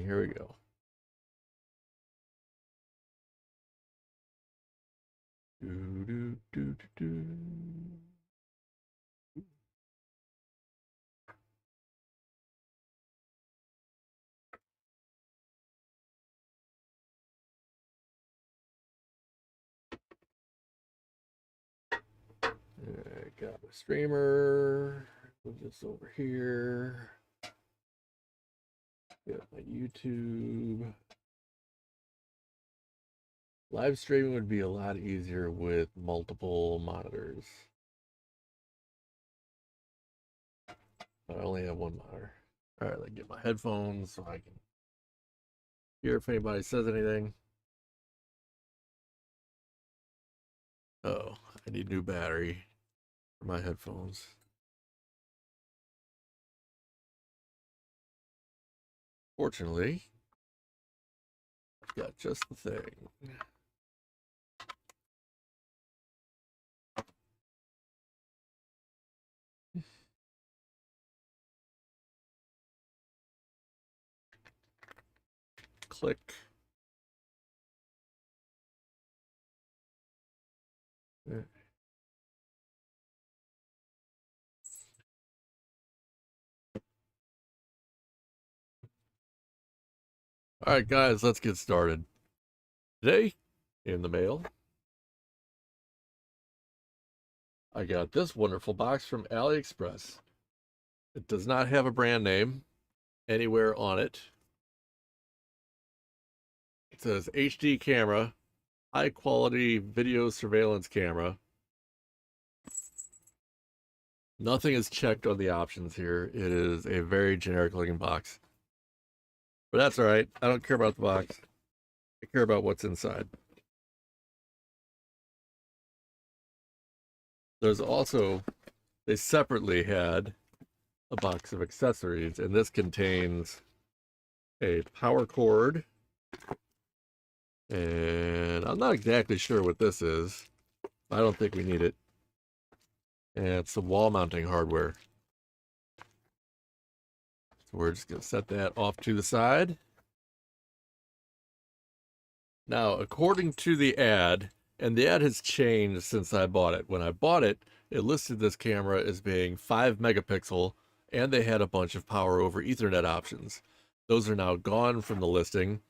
Here we go. I got a streamer. Move this over here. Got my YouTube. Live streaming would be a lot easier with multiple monitors. But I only have one monitor. All right, let me get my headphones so I can hear if anybody says anything. Oh, I need new battery for my headphones. Fortunately, I've got just the thing. Click. All right, guys, let's get started. Today, in the mail, I got this wonderful box from Aliexpress. It does not have a brand name anywhere on it. It says HD camera, high quality video surveillance camera. Nothing is checked on the options here. It is a very generic looking box. But that's all right. I don't care about the box. I care about what's inside. There's also, they separately had a box of accessories, and this contains a power cord. And I'm not exactly sure what this is. I don't think we need it. And some wall mounting hardware. So we're just going to set that off to the side. Now, according to the ad, and the ad has changed since I bought it. When I bought it, it listed this camera as being 5 megapixel, and they had a bunch of power over Ethernet options. Those are now gone from the listing.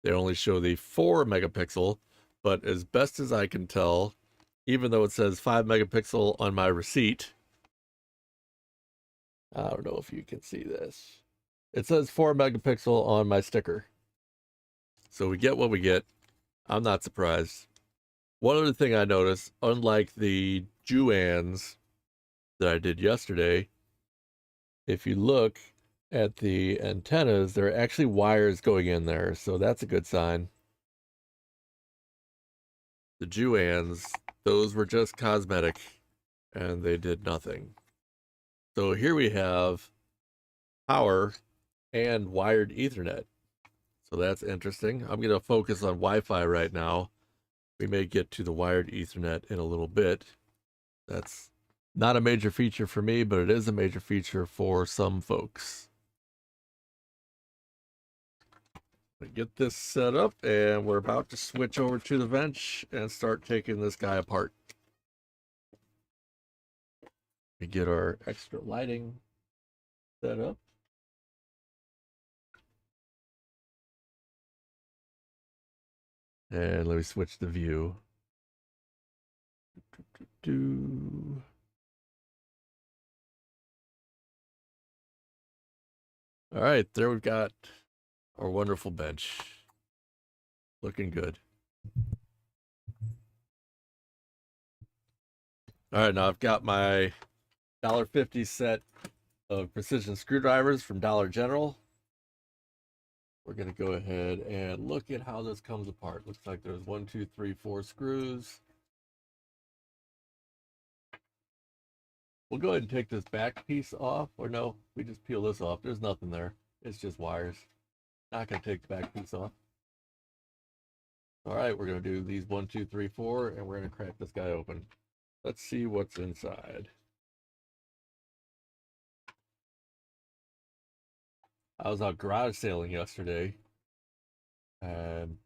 They only show the 4 megapixel, but as best as I can tell, even though it says 5 megapixel on my receipt, I don't know if you can see this. It says 4 megapixel on my sticker. So we get what we get. I'm not surprised. One other thing I noticed, unlike the Juans that I did yesterday, if you look at the antennas, there are actually wires going in there, so that's a good sign. The Juans, those were just cosmetic, and they did nothing. So here we have power and wired Ethernet. So that's interesting. I'm going to focus on Wi-Fi right now. We may get to the wired Ethernet in a little bit. That's not a major feature for me, but it is a major feature for some folks. We get this set up, and we're about to switch over to the bench and start taking this guy apart. We get our extra lighting set up. And let me switch the view. All right, there we've got our wonderful bench. Looking good. All right, now I've got my $1.50 set of precision screwdrivers from Dollar General. We're going to go ahead and look at how this comes apart. Looks like there's 1, 2, 3, 4 screws. We'll go ahead and take this back piece off. Or no, we just peel this off. There's nothing there. It's just wires. Not going to take the back piece off. All right, we're going to do these 1, 2, 3, 4, and we're going to crack this guy open. Let's see what's inside. I was out garage sailing yesterday, and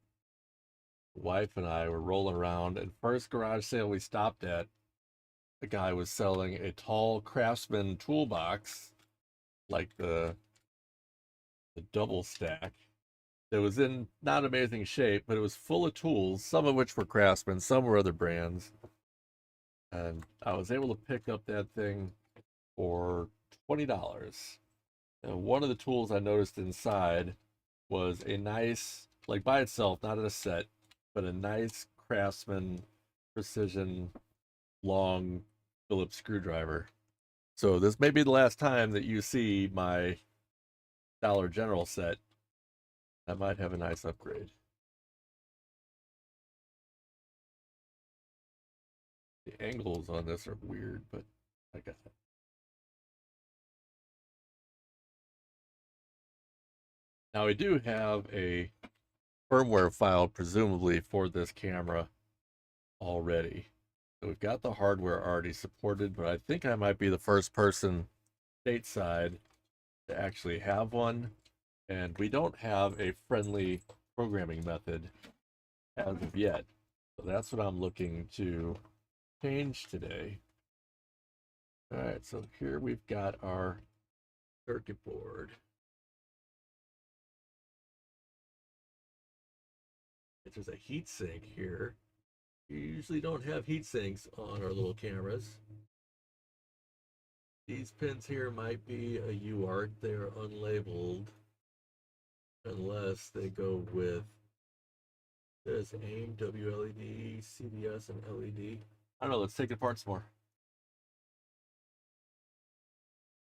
wife and I were rolling around. And first garage sale we stopped at, the guy was selling a tall Craftsman toolbox, like the double stack. It was in not amazing shape, but it was full of tools, some of which were Craftsman, some were other brands. And I was able to pick up that thing for $20. And one of the tools I noticed inside was a nice, like by itself, not in a set, but a nice Craftsman precision long Phillips screwdriver. So this may be the last time that you see my Dollar General set. I might have a nice upgrade. The angles on this are weird, but I got it. Now we do have a firmware file, presumably for this camera already. So we've got the hardware already supported, but I think I might be the first person stateside to actually have one. And we don't have a friendly programming method as of yet. So that's what I'm looking to change today. All right, so here we've got our circuit board. There's a heat sink here. You usually don't have heat sinks on our little cameras. These pins here might be a UART. They're unlabeled unless they go with this AIM, WLED, CDS, and LED. I don't know, let's take it apart some more.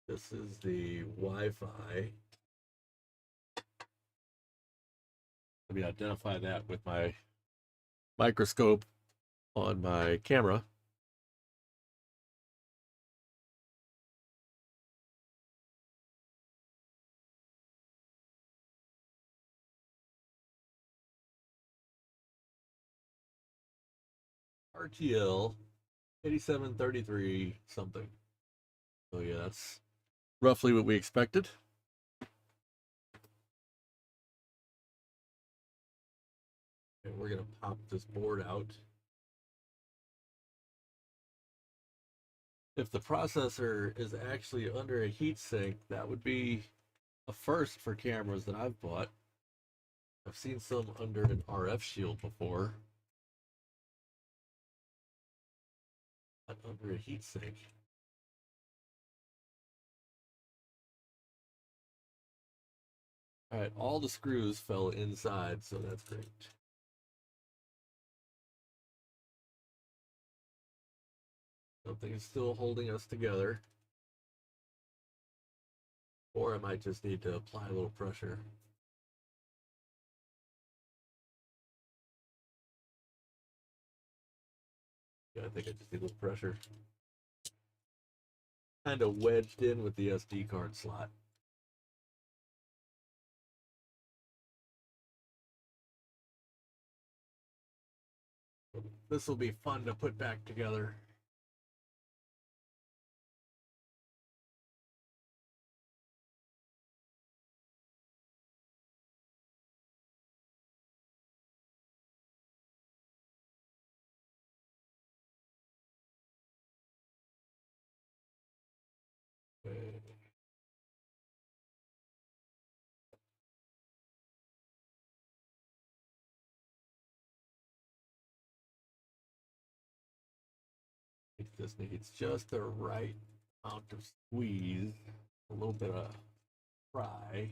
This is the Wi-Fi. Let me identify that with my microscope on my camera. RTL 8733 something. So yeah, that's roughly what we expected. And we're gonna pop this board out. If the processor is actually under a heatsink, that would be a first for cameras that I've bought. I've seen some under an RF shield before, but under a heatsink. All right, all the screws fell inside, so that's great. Something is still holding us together. Or I might just need to apply a little pressure. Yeah, I think I just need a little pressure. Kind of wedged in with the SD card slot. This will be fun to put back together. Okay. This needs just the right amount of squeeze, a little bit of pry.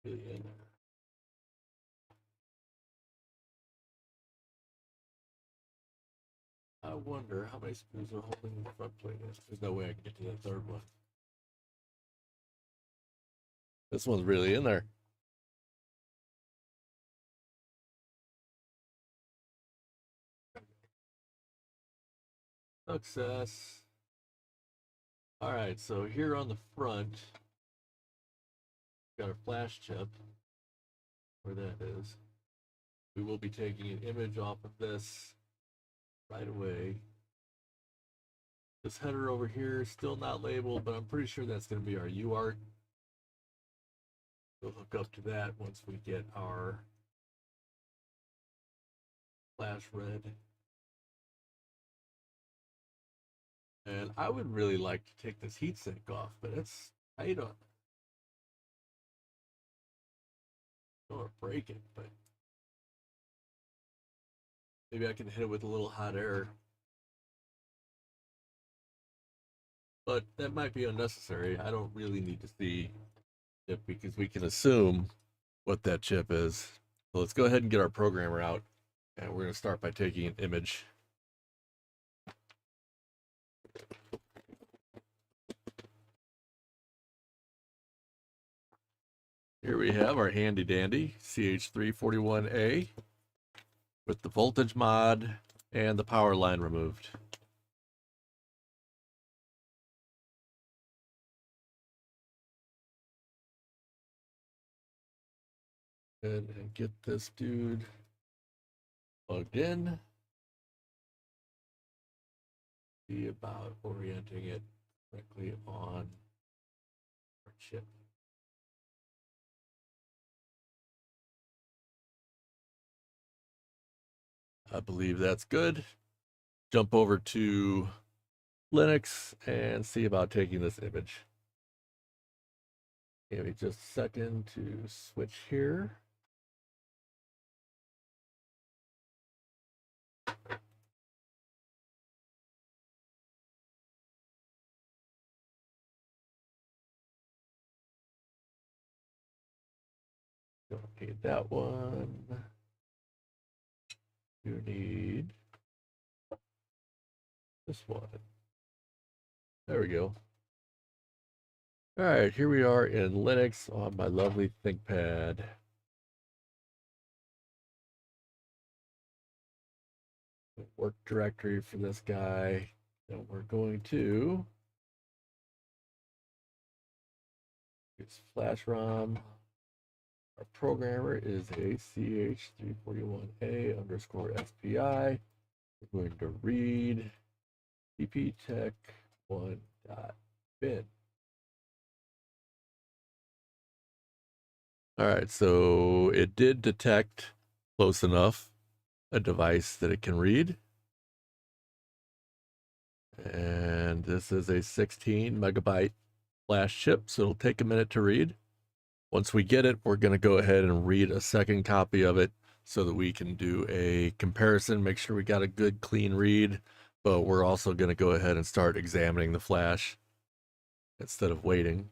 Really in there. I wonder how many screws are holding the front plate. There's no way I can get to that third one. This one's really in there. Success. All right, so here on the front, got our flash chip, where that is. We will be taking an image off of this right away. This header over here is still not labeled, but I'm pretty sure that's going to be our UART. We'll hook up to that once we get our flash read. And I would really like to take this heatsink off, but I don't want to break it, but maybe I can hit it with a little hot air. But that might be unnecessary. I don't really need to see it because we can assume what that chip is. So let's go ahead and get our programmer out, and we're going to start by taking an image. Here we have our handy dandy CH341A with the voltage mod and the power line removed. And get this dude plugged in. See about orienting it correctly on our chip. I believe that's good. Jump over to Linux and see about taking this image. Give me just a second to switch here. Don't need that one. You need this one. There we go. All right, here we are in Linux on my lovely ThinkPad. Work directory for this guy. And we're going to use flash ROM. Our programmer is a CH341A underscore SPI. We're going to read pptech1.bin. All right, so it did detect close enough a device that it can read. And this is a 16 megabyte flash chip, so it'll take a minute to read. Once we get it, we're going to go ahead and read a second copy of it so that we can do a comparison, make sure we got a good clean read, but we're also going to go ahead and start examining the flash instead of waiting.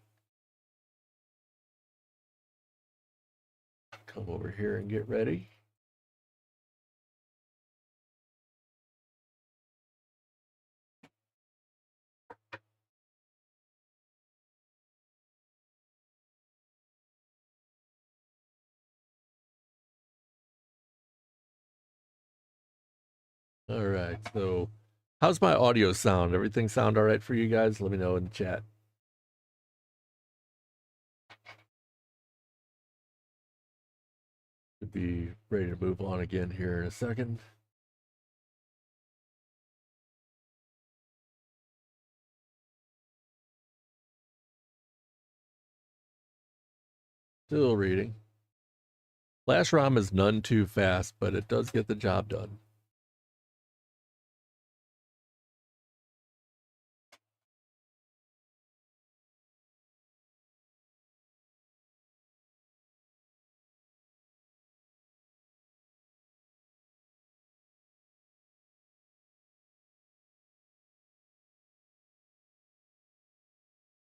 Come over here and get ready. All right, so how's my audio sound? Everything sound all right for you guys? Let me know in the chat. Should be ready to move on again here in a second. Still reading. Flash ROM is none too fast, but it does get the job done.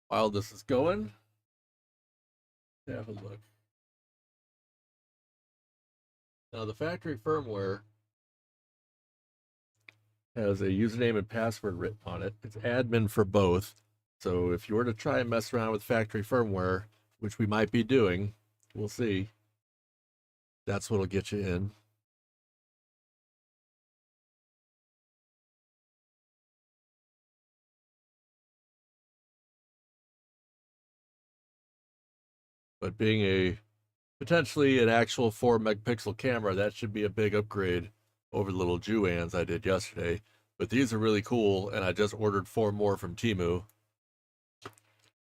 While this is going, have a look. Now the factory firmware has a username and password written on it. It's admin for both. So if you were to try and mess around with factory firmware, which we might be doing, we'll see. That's what'll get you in. But being a potentially an actual 4 megapixel camera, that should be a big upgrade over the little Juans I did yesterday. But these are really cool, and I just ordered 4 more from Temu.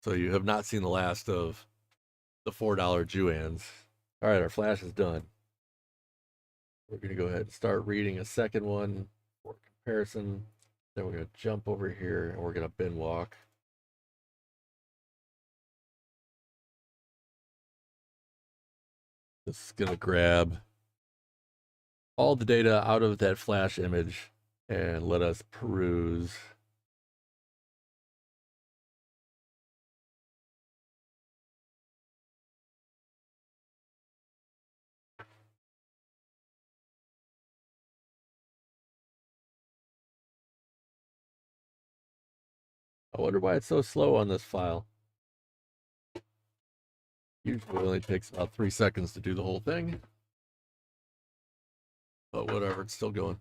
So you have not seen the last of the $4 Juans. All right, our flash is done. We're going to go ahead and start reading a second one for comparison. Then we're going to jump over here and we're going to bin walk. This is going to grab all the data out of that flash image and let us peruse. I wonder why it's so slow on this file. Usually it only takes about 3 seconds to do the whole thing. But whatever, it's still going.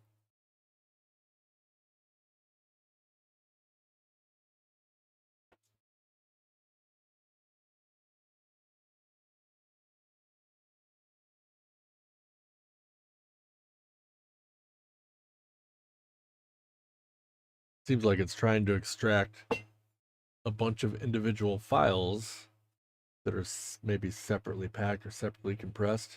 Seems like it's trying to extract a bunch of individual files that are maybe separately packed or separately compressed.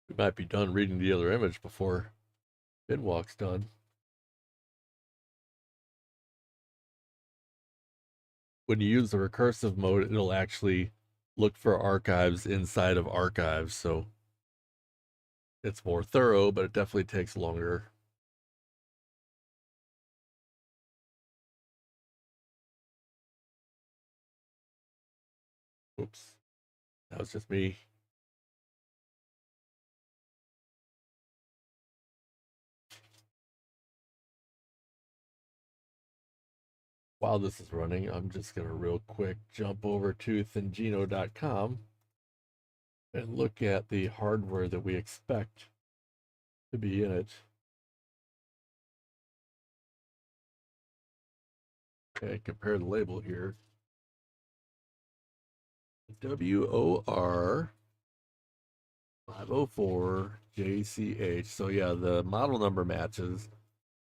We might be done reading the other image before binwalk's done. When you use the recursive mode, it'll actually look for archives inside of archives, so it's more thorough, but it definitely takes longer. Oops, that was just me. While this is running, I'm just going to real quick jump over to Thingino.com and look at the hardware that we expect to be in it. Okay, compare the label here. WOR 504 JCH. So yeah, the model number matches.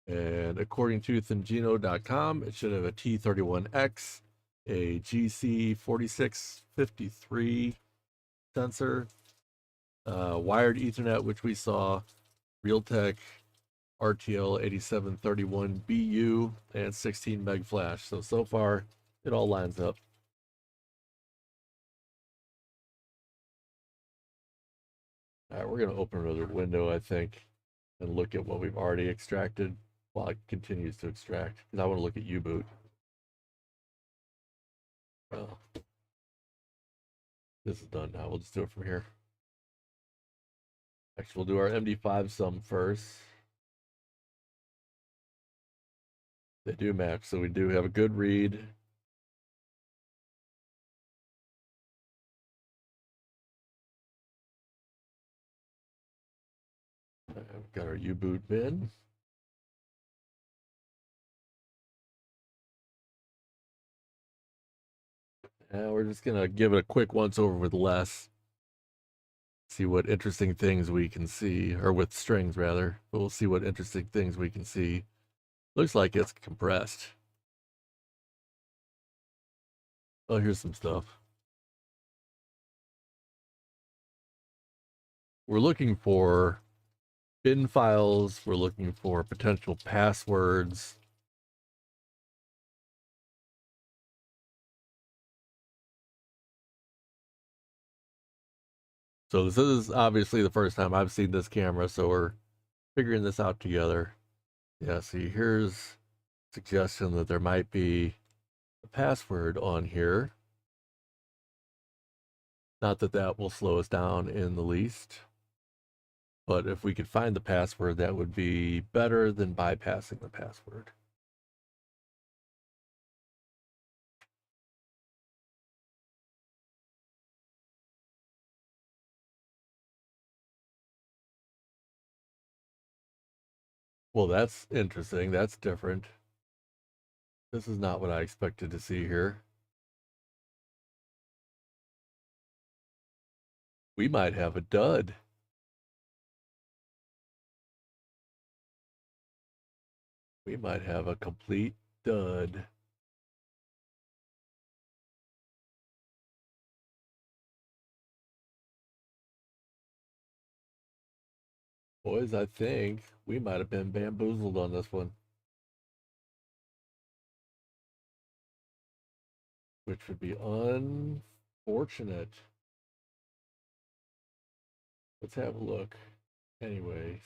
And according to Thingino.com, it should have a T31X, a GC4653 sensor, wired Ethernet, which we saw, Realtek RTL 8731BU, and 16 meg flash. So far, it all lines up. All right, we're going to open another window, I think, and look at what we've already extracted while it continues to extract, because I want to look at U-boot. Well, this is done now. We'll just do it from here. Actually, we'll do our MD5 sum first. They do match, so we do have a good read. We've got our U-boot bin. And we're just going to give it a quick once over with less. See what interesting things we can see, or with strings rather. But we'll see what interesting things we can see. Looks like it's compressed. Oh, here's some stuff. We're looking for bin files. We're looking for potential passwords. So this is obviously the first time I've seen this camera, so we're figuring this out together. Yeah, see, here's suggestion that there might be a password on here. Not that that will slow us down in the least, but if we could find the password, that would be better than bypassing the password. Well, that's interesting. That's different. This is not what I expected to see here. We might have a dud. We might have a complete dud. Boys, I think we might have been bamboozled on this one, which would be unfortunate. Let's have a look. Anyways,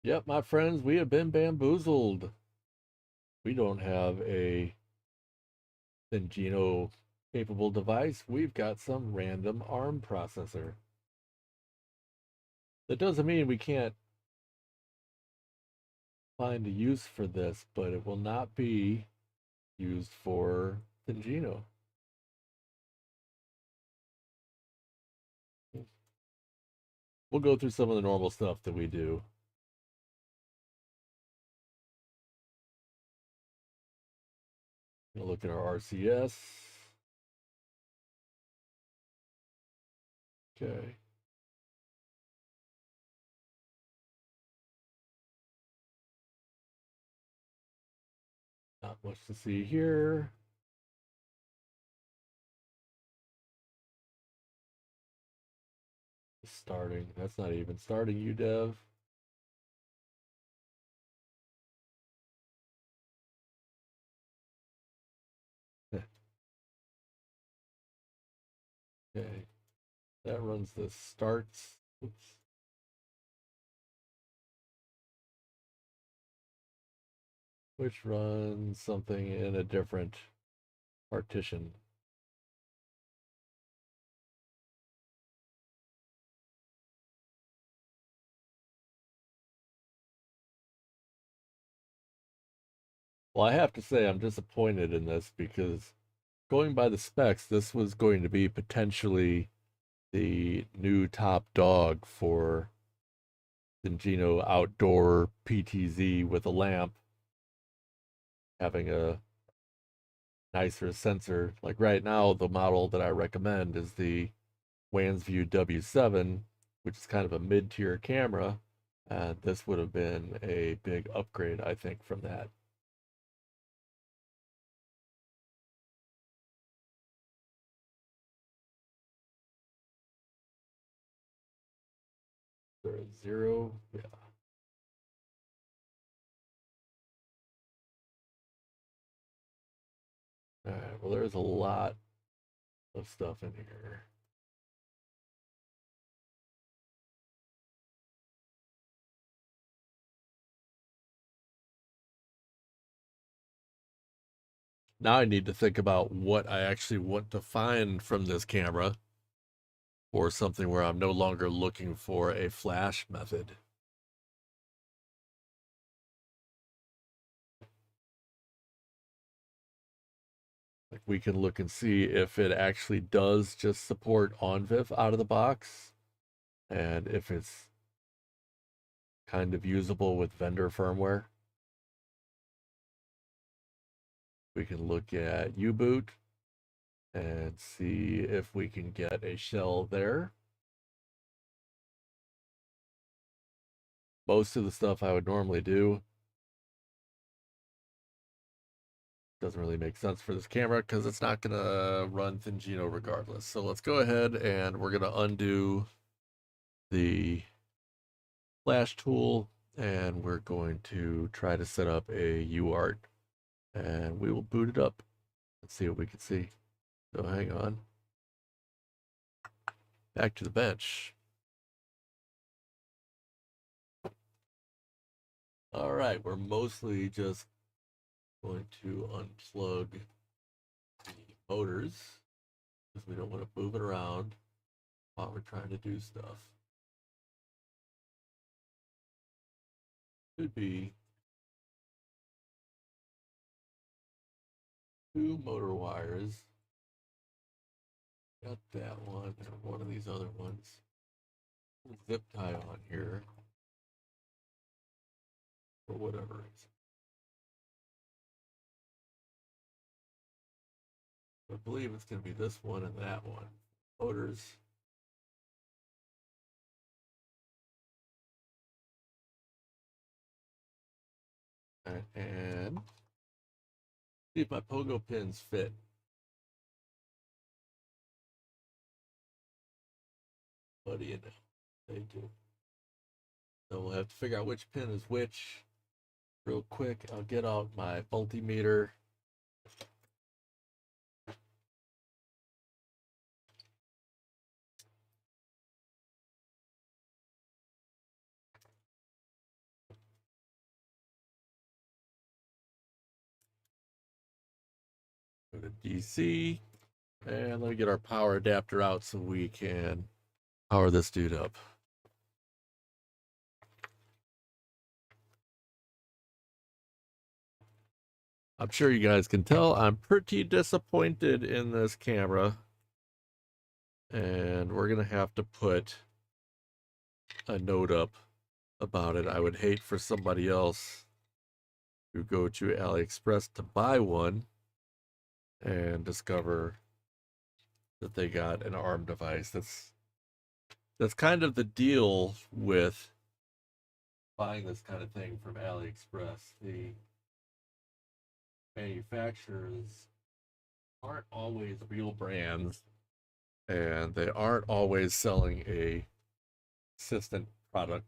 yep, my friends, we have been bamboozled. We don't have a Thingino capable device. We've got some random ARM processor. That doesn't mean we can't find a use for this, but it will not be used for Thingino. We'll go through some of the normal stuff that we do. We'll look at our RCS. Okay. Not much to see here. Starting. That's not even starting UDEV. Okay. That runs the starts. Oops. Which runs something in a different partition. Well, I have to say I'm disappointed in this because going by the specs, this was going to be potentially the new top dog for Thingino outdoor PTZ with a lamp, having a nicer sensor. Like right now, the model that I recommend is the Wansview W7, which is kind of a mid-tier camera. And this would have been a big upgrade, I think, from that. Zero, yeah. All right, well, there's a lot of stuff in here. Now I need to think about what I actually want to find from this camera, or something where I'm no longer looking for a flash method. Like we can look and see if it actually does just support OnVIF out of the box, and if it's kind of usable with vendor firmware. We can look at U-boot and see if we can get a shell there. Most of the stuff I would normally do doesn't really make sense for this camera because it's not going to run Thingino regardless. So let's go ahead and we're going to undo the flash tool and we're going to try to set up a UART and we will boot it up and see what we can see. So hang on. Back to the bench. All right, we're mostly just going to unplug the motors because we don't want to move it around while we're trying to do stuff. Could be 2 motor wires. Got that one and one of these other ones. Zip tie on here for whatever reason. I believe it's going to be this one and that one. Motors. And see if my pogo pins fit. What do you know? They do. So we'll have to figure out which pin is which. Real quick, I'll get out my multimeter. Go to DC. And let me get our power adapter out so we can power this dude up. I'm sure you guys can tell I'm pretty disappointed in this camera. And we're going to have to put a note up about it. I would hate for somebody else to go to Aliexpress to buy one and discover that they got an ARM device. That's kind of the deal with buying this kind of thing from Aliexpress. The manufacturers aren't always real brands, and they aren't always selling a consistent product.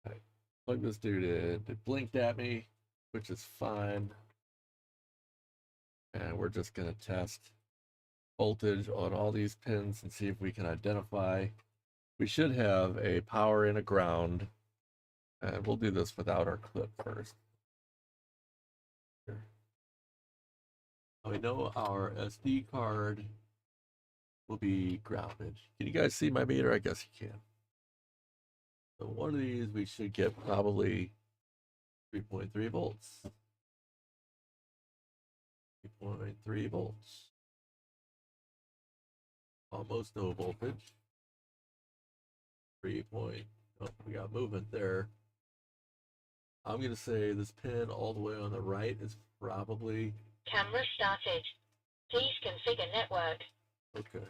I plug this dude in. It blinked at me, which is fine. And we're just going to test voltage on all these pins and see if we can identify. We should have a power and a ground. And we'll do this without our clip first. We know our SD card will be grounded. Can you guys see my meter? I guess you can. So one of these we should get probably 3.3 volts. 3.3 volts. Almost no voltage. 3 point, oh, we got movement there. I'm going to say this pin all the way on the right is probably... Camera started. Please configure network. Okay.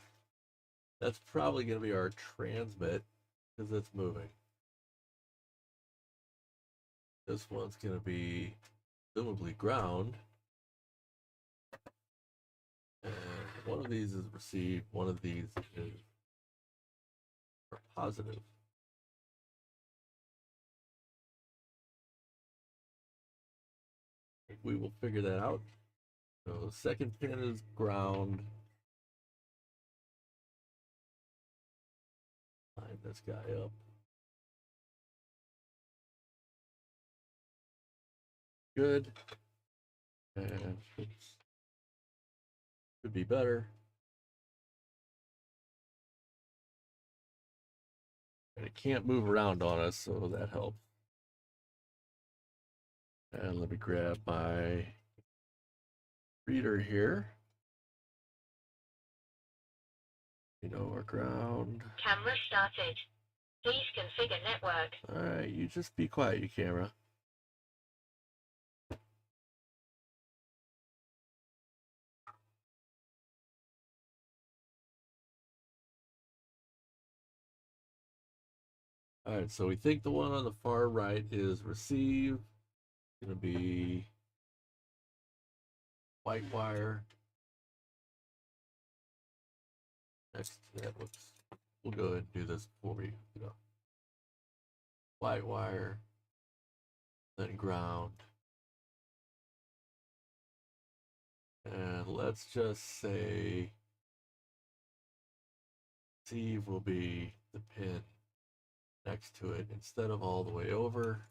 That's probably going to be our transmit because it's moving. This one's going to be presumably ground. And one of these is received, one of these is positive. We will figure that out. So the second pin is ground. Line this guy up. Good. And oops. Could be better. And it can't move around on us, so that helps. And let me grab my reader here. You know, our ground. Camera started. Please configure network. All right, you just be quiet, you camera. All right, so we think the one on the far right is receive. It's going to be white wire. Next to that, we'll go ahead and do this before we go. White wire, then ground. And let's just say receive will be the pin next to it instead of all the way over.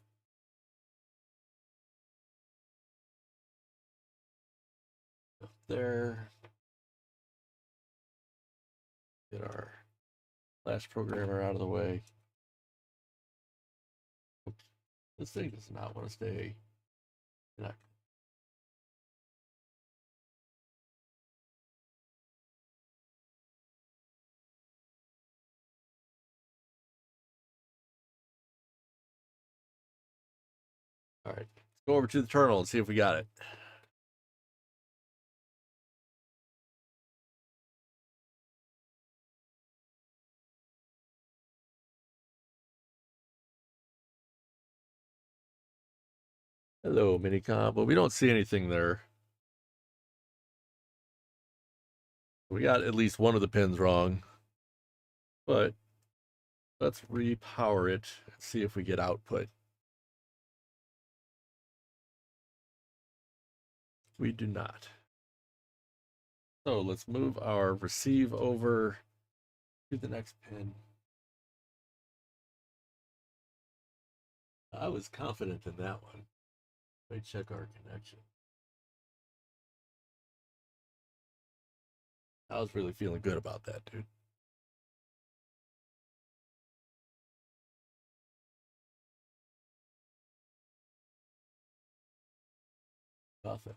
Up there. Get our flash programmer out of the way. Oops. This thing does not want to stay connected. All right, let's go over to the terminal and see if we got it. Hello, Minicom. Well, we don't see anything there. We got at least one of the pins wrong, but let's repower it and see if we get output. We do not. So let's move our receive over to the next pin. I was confident in that one. Let me check our connection. I was really feeling good about that, dude. Nothing.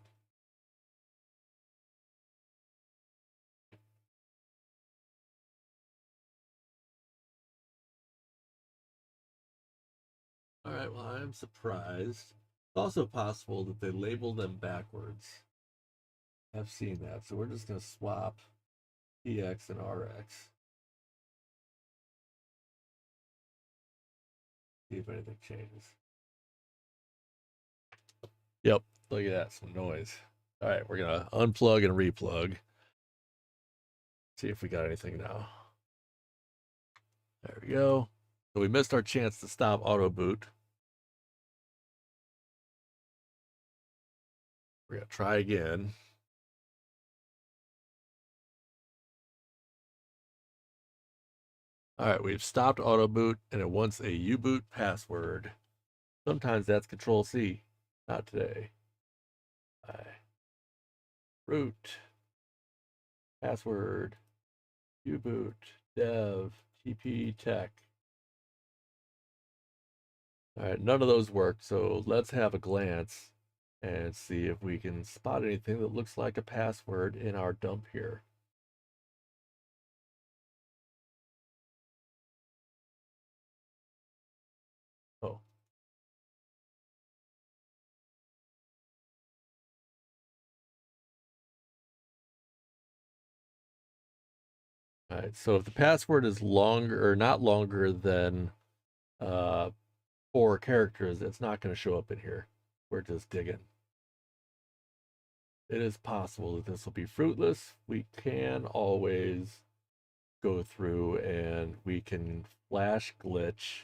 All right, well, I'm surprised. It's also possible that they label them backwards. I've seen that. So we're just going to swap PX and RX. See if anything changes. Yep, look at that, some noise. All right, we're going to unplug and replug. See if we got anything now. There we go. So we missed our chance to stop auto boot. We're going to try again. All right, we've stopped auto boot and it wants a U-boot password. Sometimes that's Control C. Not today. Root, password, U-boot, dev, TP tech. All right, none of those work. So let's have a glance and see if we can spot anything that looks like a password in our dump here. Oh. All right, so if the password is longer or not longer than 4 characters, it's not going to show up in here. We're just digging. It is possible that this will be fruitless. We can always go through and we can flash glitch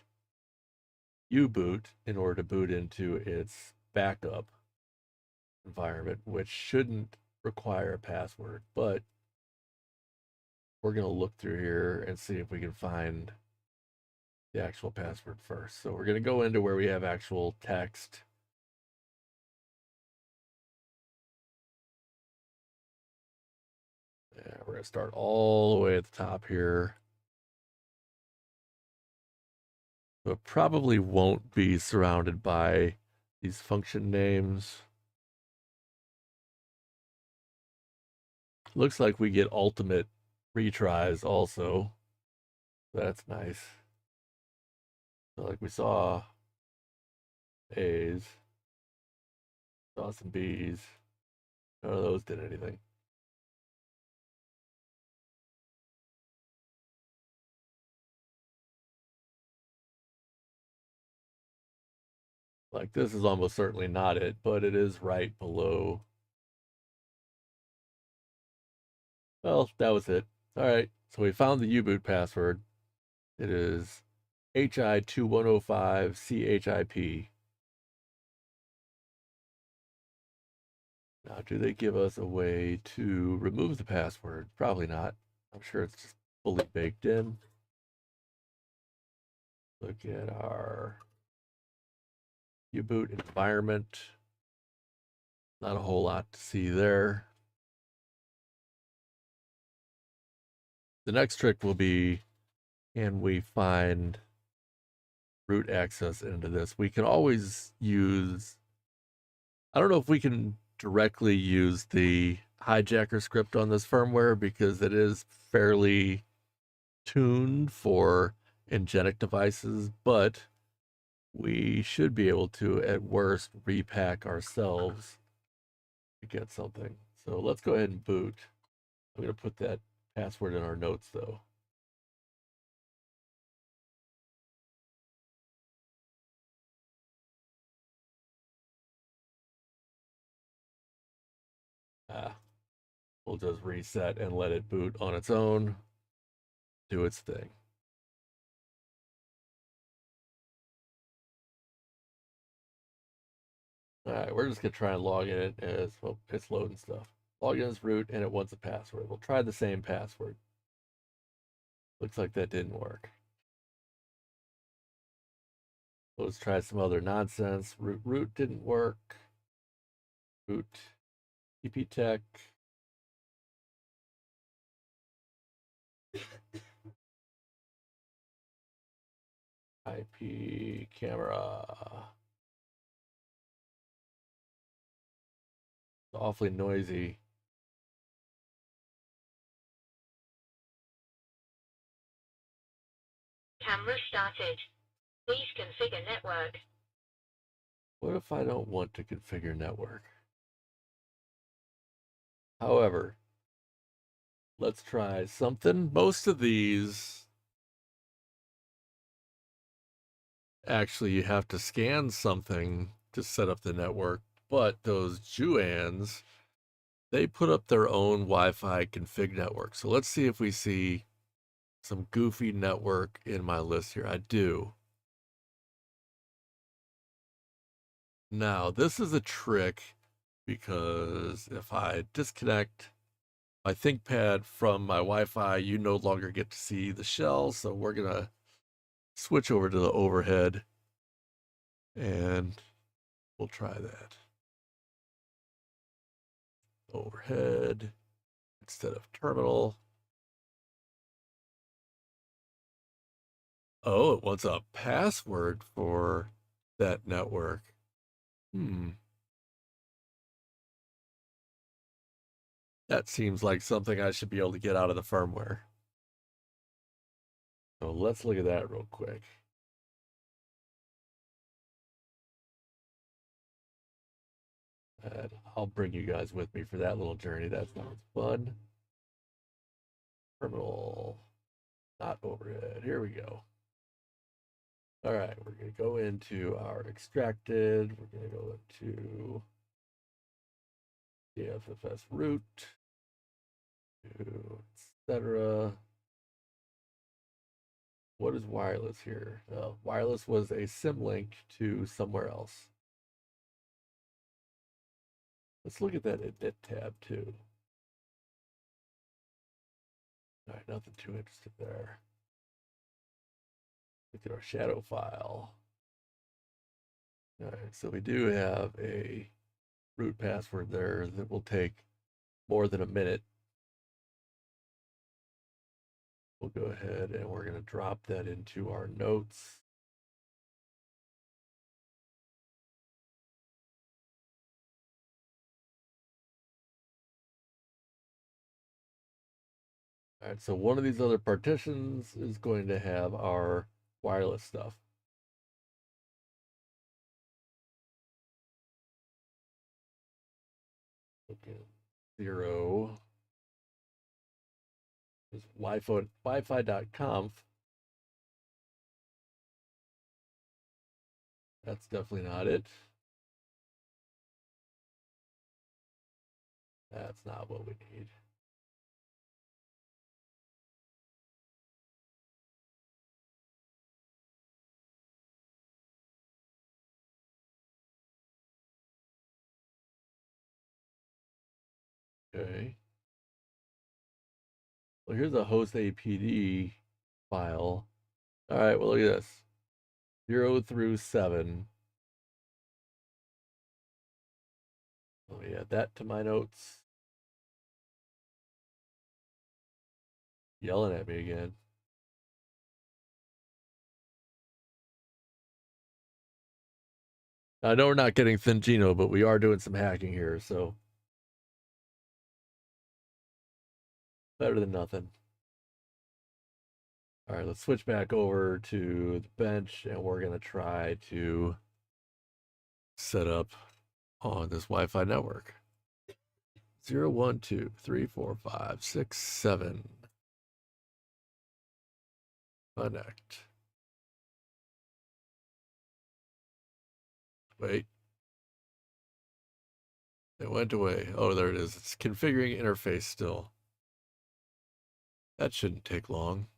U-boot in order to boot into its backup environment, which shouldn't require a password, but we're going to look through here and see if we can find the actual password first. So we're going to go into where we have actual text. Yeah, we're going to start all the way at the top here. So it probably won't be surrounded by these function names. Looks like we get ultimate retries also. That's nice. So like we saw A's, saw some B's. None of those did anything. Like this is almost certainly not it, but it is right below. Well, that was it. All right, so we found the U-boot password. It is HI2105CHIP. Now, do they give us a way to remove the password? Probably not. I'm sure it's just fully baked in. Look at our U-boot environment. Not a whole lot to see there. The next trick will be, can we find root access into this? We can always use, I don't know if we can directly use the hijacker script on this firmware because it is fairly tuned for Ngenic devices, but we should be able to, at worst, repack ourselves to get something. So let's go ahead and boot. I'm going to put that password in our notes, though. We'll just reset and let it boot on its own, do its thing. All right, we're just gonna try and log in as well. It's loading stuff. Log in as root, and it wants a password. We'll try the same password. Looks like that didn't work. Let's try some other nonsense. Root didn't work. Root TP-Tech. IP camera. It's awfully noisy. Camera started. Please configure network. What if I don't want to configure network? However, let's try something. Most of these, actually, you have to scan something to set up the network, but those Juans, they put up their own Wi-Fi config network. So let's see if we see some goofy network in my list here. I do. Now, this is a trick because if I disconnect my ThinkPad from my Wi-Fi, you no longer get to see the shell. So we're going to switch over to the overhead and we'll try that. Overhead instead of terminal. Oh, it wants a password for that network. That seems like something I should be able to get out of the firmware. So let's look at that real quick. And I'll bring you guys with me for that little journey. That sounds fun. Terminal, not overhead. Here we go. All right, we're going to go into our extracted. We're going to go into DFFS root, etc. What is wireless here? Wireless was a symlink to somewhere else. Let's look at that init tab too. All right, nothing too interesting there. Look at our shadow file. All right, so we do have a root password there that will take more than a minute. We'll go ahead and we're going to drop that into our notes. All right, so one of these other partitions is going to have our wireless stuff. Okay, 0 is Wi-Fi.conf. That's definitely not it. That's not what we need. Okay. Well, here's a host APD file. All right, well, look at this. 0 through 7. Let me add that to my notes. Yelling at me again. I know we're not getting Thingino, but we are doing some hacking here, so better than nothing. All right, let's switch back over to the bench and we're going to try to set up on this Wi-Fi network. 0, 1, 2, 3, 4, 5, 6, 7. Connect. Wait. It went away. Oh, there it is. It's configuring interface still. That shouldn't take long.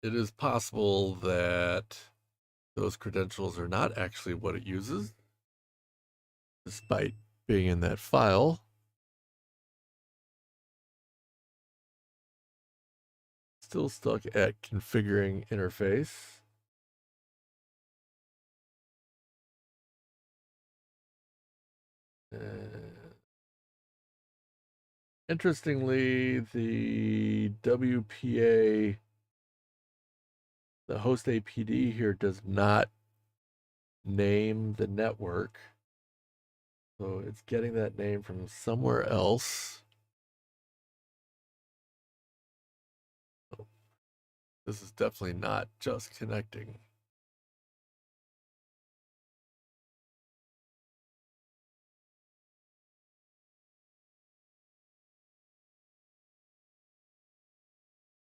It is possible that those credentials are not actually what it uses, despite being in that file. Still stuck at configuring interface. Interestingly, the WPA, the host APD here does not name the network. So it's getting that name from somewhere else. This is definitely not just connecting.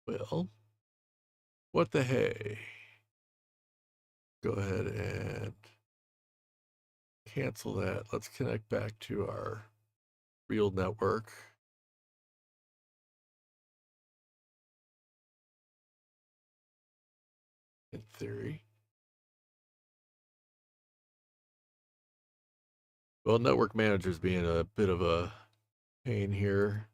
Well, what the hey? Go ahead and cancel that. Let's connect back to our real network. In theory. Well, network manager's being a bit of a pain here.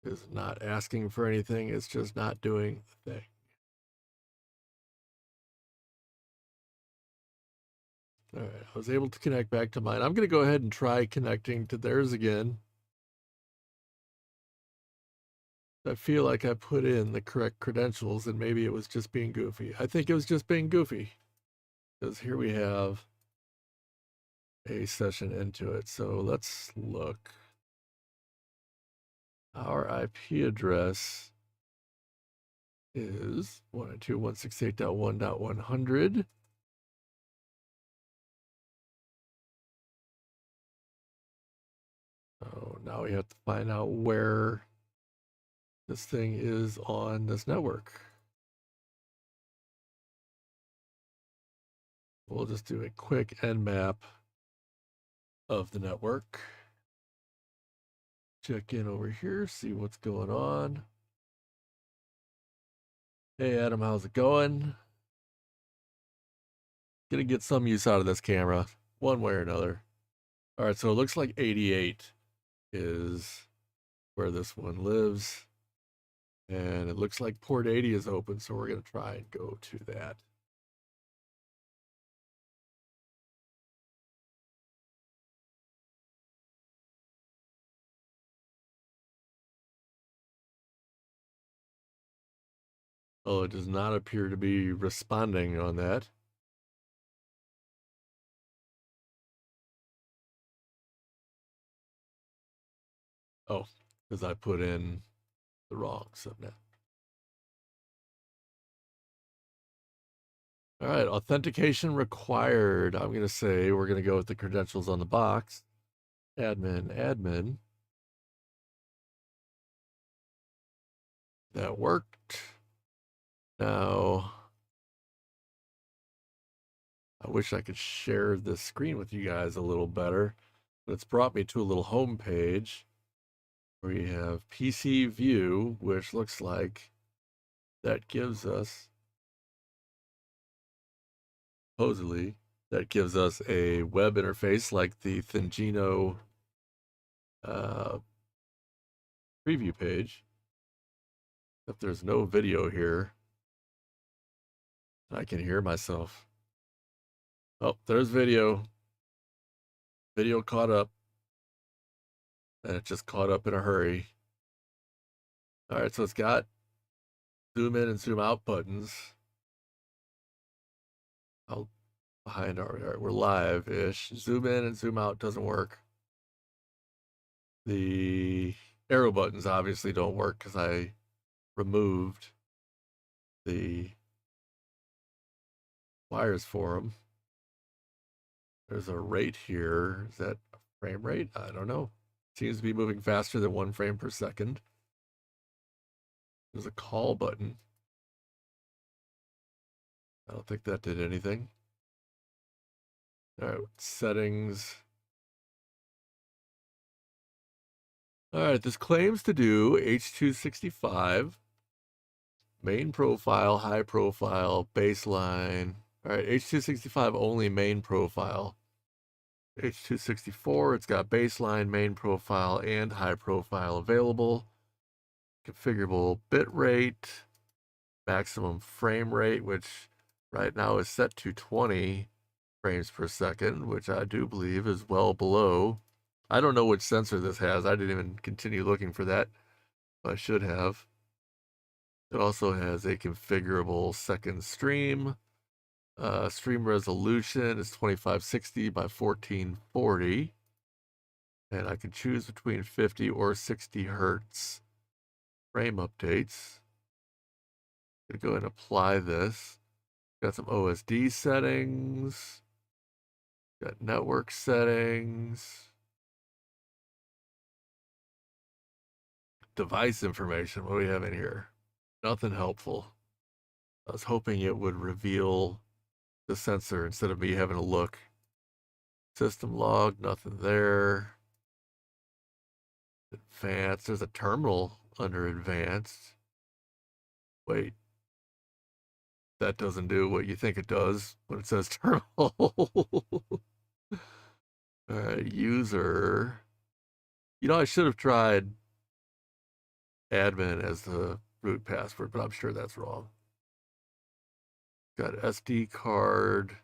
Is not asking for anything, it's just not doing the thing. All right, I was able to connect back to mine. I'm going to go ahead and try connecting to theirs again. I feel like I put in the correct credentials and maybe it was just being goofy. I think it was just being goofy because here we have a session into it. So let's look. Our IP address is 192.168.1.100. Oh, now we have to find out where this thing is on this network. We'll just do a quick nmap of the network. Check in over here, see what's going on. Hey Adam, how's it going? Gonna get some use out of this camera, one way or another. All right, so it looks like 88 is where this one lives. And it looks like port 80 is open, so we're gonna try and go to that. Oh, it does not appear to be responding on that. Oh, because I put in the wrong subnet. All right, authentication required. I'm going to say we're going to go with the credentials on the box. Admin. That worked. Now, I wish I could share this screen with you guys a little better, but it's brought me to a little home page where you have PC view, which looks like that gives us, supposedly, that gives us a web interface like the Thingino preview page. If there's no video here, I can hear myself. Oh, there's video. Video caught up. And it just caught up in a hurry. All right, so it's got zoom in and zoom out buttons. I'll behind our, all right, we're live-ish. Zoom in and zoom out doesn't work. The arrow buttons obviously don't work because I removed the wires for them. There's a rate here. Is that a frame rate? I don't know. Seems to be moving faster than 1 frame per second. There's a call button. I don't think that did anything. All right, settings. All right, this claims to do H.265, main profile, high profile, baseline. All right, H.265 only main profile. H.264, it's got baseline, main profile, and high profile available. Configurable bit rate, maximum frame rate, which right now is set to 20 frames per second, which I do believe is well below. I don't know which sensor this has. I didn't even continue looking for that. I should have. It also has a configurable second stream. Stream resolution is 2560 by 1440. And I can choose between 50 or 60 hertz frame updates. I'm gonna go and apply this. Got some OSD settings. Got network settings. Device information. What do we have in here? Nothing helpful. I was hoping it would reveal the sensor instead of me having to look. System log, nothing there. Advanced, there's a terminal under advanced. Wait, that doesn't do what you think it does when it says terminal. All right, user. You know, I should have tried admin as the root password, but I'm sure that's wrong. Got SD card,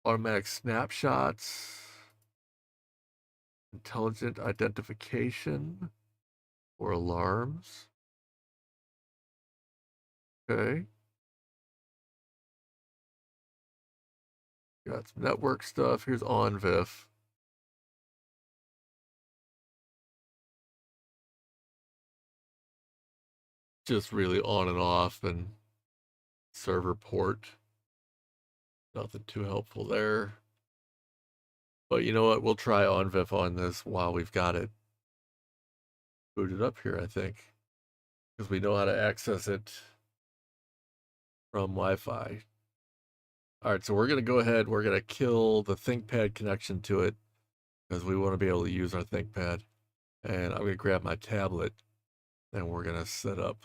automatic snapshots, intelligent identification or alarms. Okay. Got some network stuff. Here's OnVIF. Just really on and off and server port. Nothing too helpful there. But you know what? We'll try OnVIF on this while we've got it booted up here, I think. Because we know how to access it from Wi-Fi. All right, so we're going to go ahead. We're going to kill the ThinkPad connection to it because we want to be able to use our ThinkPad. And I'm going to grab my tablet and we're going to set up.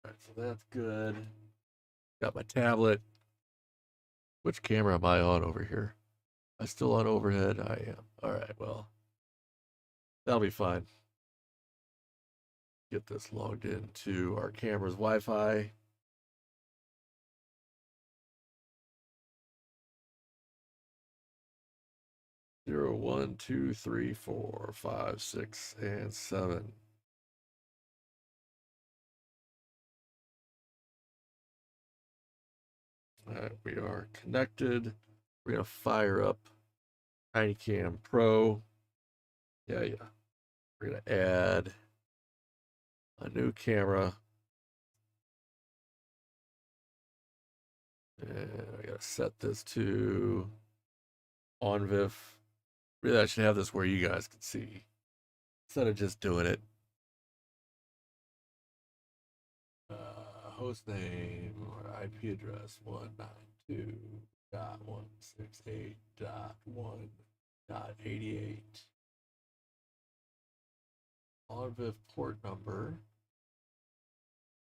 All right, so that's good. Got my tablet. Which camera am I on over here? Am I still on overhead? I am. All right, well, that'll be fine. Get this logged into our camera's Wi-Fi. Zero, 1, 2, 3, 4, 5, 6, and 7. All right, we are connected. We're gonna fire up TinyCam Pro. Yeah. We're gonna add a new camera. And I gotta set this to OnVIF. Really, I should have this where you guys can see instead of just doing it. Host name or IP address 192.168.1.88. OnVIF port number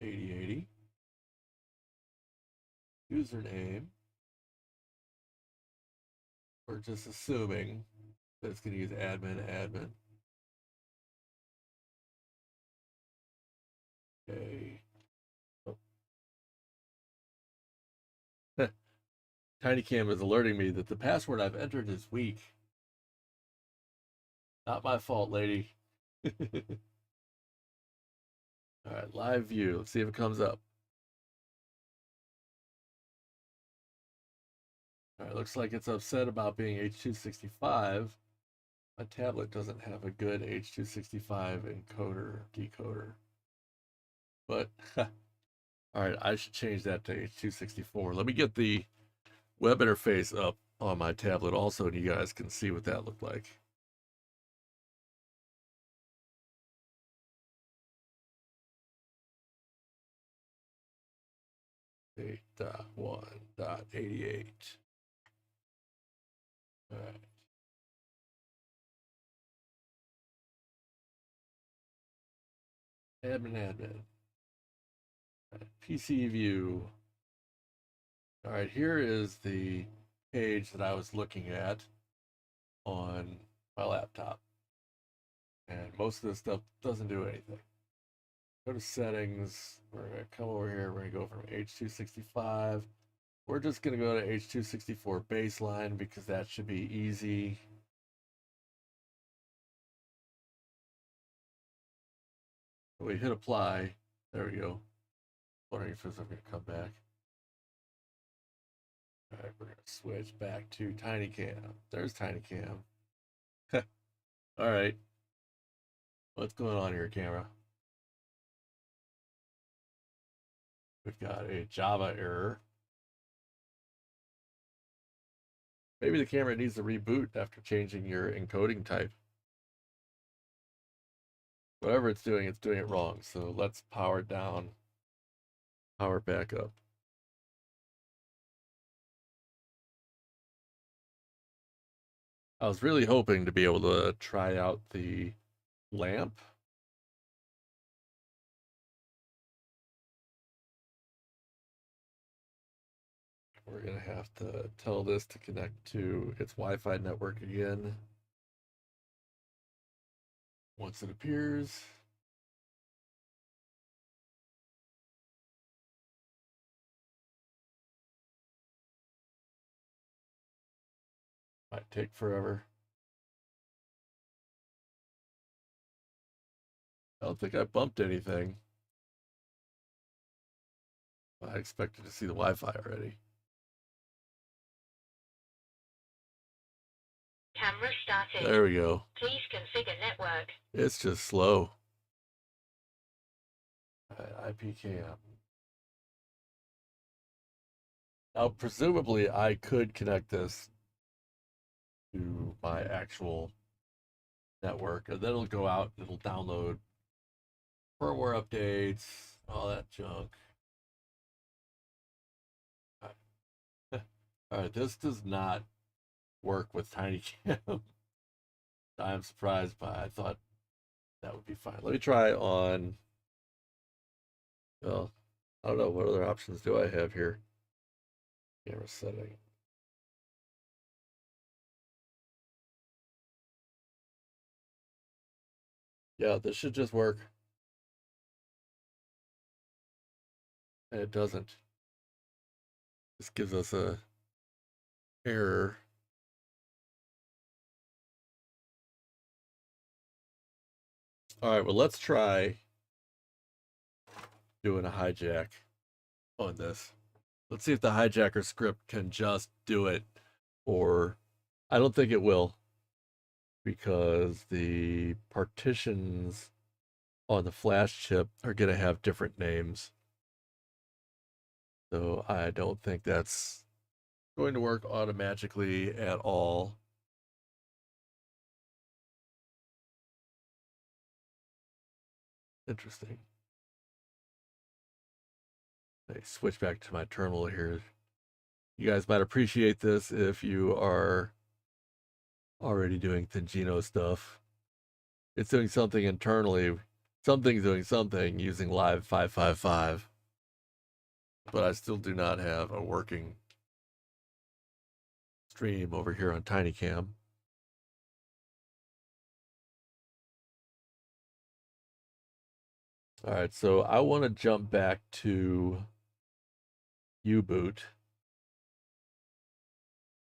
8080. Username. We're just assuming that it's going to use admin. Okay. Oh. TinyCam is alerting me that the password I've entered is weak. Not my fault, lady. All right, live view. Let's see if it comes up. All right, looks like it's upset about being H.265. My tablet doesn't have a good H.265 encoder, decoder. But, all right, I should change that to H.264. Let me get the web interface up on my tablet also, and you guys can see what that looked like. 8.1.88. All right. Admin. All right, PC view. All right, here is the page that I was looking at on my laptop. And most of this stuff doesn't do anything. Go to settings. We're going to come over here. We're going to go from H.265. We're just going to go to H.264 baseline because that should be easy. We hit apply. There we go. Wondering if it's going to come back. All right, we're going to switch back to TinyCam. There's TinyCam. All right. What's going on here, camera? We've got a Java error. Maybe the camera needs to reboot after changing your encoding type. Whatever it's doing it wrong. So let's power down, power back up. I was really hoping to be able to try out the lamp. We're going to have to tell this to connect to its Wi-Fi network again. Once it appears. Might take forever. I don't think I bumped anything. I expected to see the Wi-Fi already. Camera started. There we go. Please configure network. It's just slow. IP cam. Now, presumably, I could connect this to my actual network, and then it'll go out, it'll download firmware updates, all that junk. All right, this does not work with TinyCam. I'm surprised by. I thought that would be fine. Let me try on. Well, I don't know what other options do I have here. Camera setting. Yeah, this should just work. And it doesn't. This gives us a error. All right, well, let's try doing a hijack on this. Let's see if the hijacker script can just do it, or I don't think it will, because the partitions on the flash chip are going to have different names. So I don't think that's going to work automatically at all. Interesting. I switch back to my terminal here. You guys might appreciate this if you are already doing Thingino stuff. It's doing something internally. Something's doing something using Live 555. But I still do not have a working stream over here on TinyCam. All right, so I want to jump back to U-boot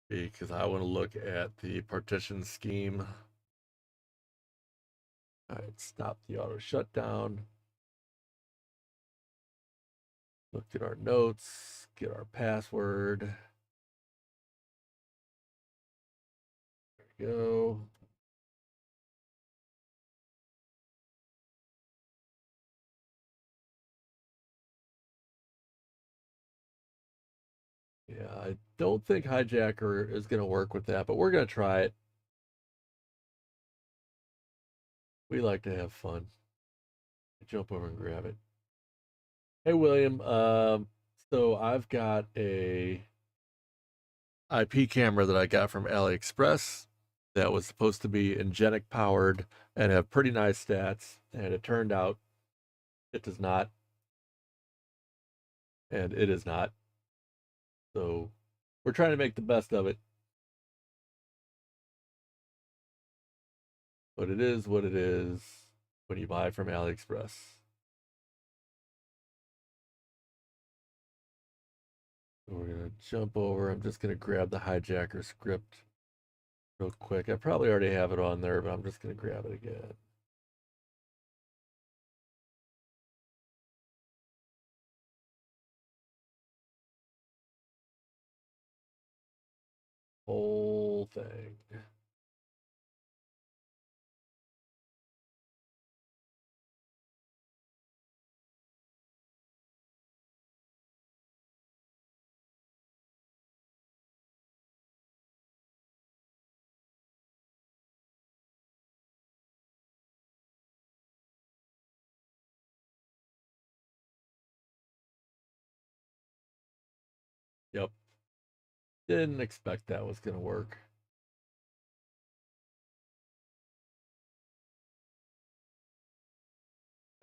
because I want to look at the partition scheme. All right, stop the auto shutdown. Look at our notes, get our password. There we go. Yeah, I don't think Hijacker is going to work with that, but we're going to try it. We like to have fun. Jump over and grab it. Hey, William. So I've got a IP camera that I got from Aliexpress that was supposed to be Ingenic powered and have pretty nice stats, and it turned out it does not, and it is not. So we're trying to make the best of it, but it is what it is when you buy from Aliexpress. So we're gonna jump over. I'm just gonna grab the hijacker script real quick. I probably already have it on there, but I'm just gonna grab it again. Whole thing. Yep. Didn't expect that was gonna work.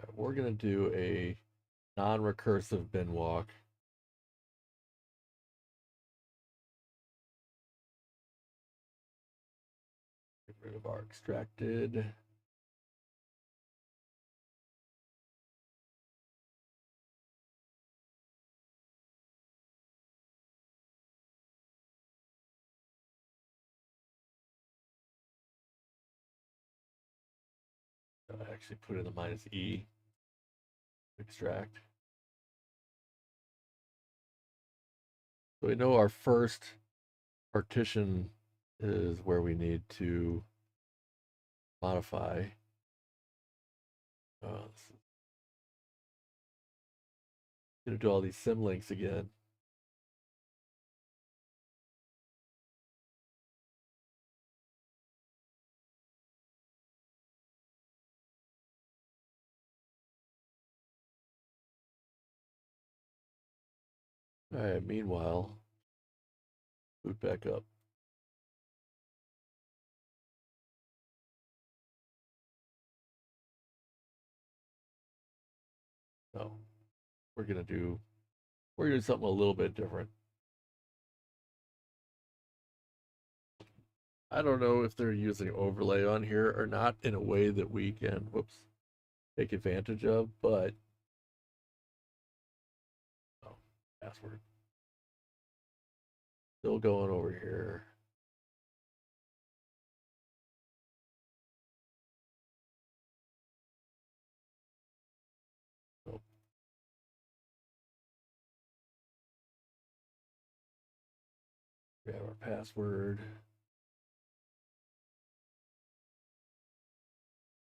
Right, we're gonna do a non-recursive bin walk. Get rid of our extracted. I actually put in the minus E. Extract. So we know our first partition is where we need to modify. This is gonna do all these symlinks again. All right, meanwhile, boot back up. No, we're gonna do something a little bit different. I don't know if they're using overlay on here or not in a way that we can, whoops, take advantage of, but oh, password. Still going over here. Nope. We have our password.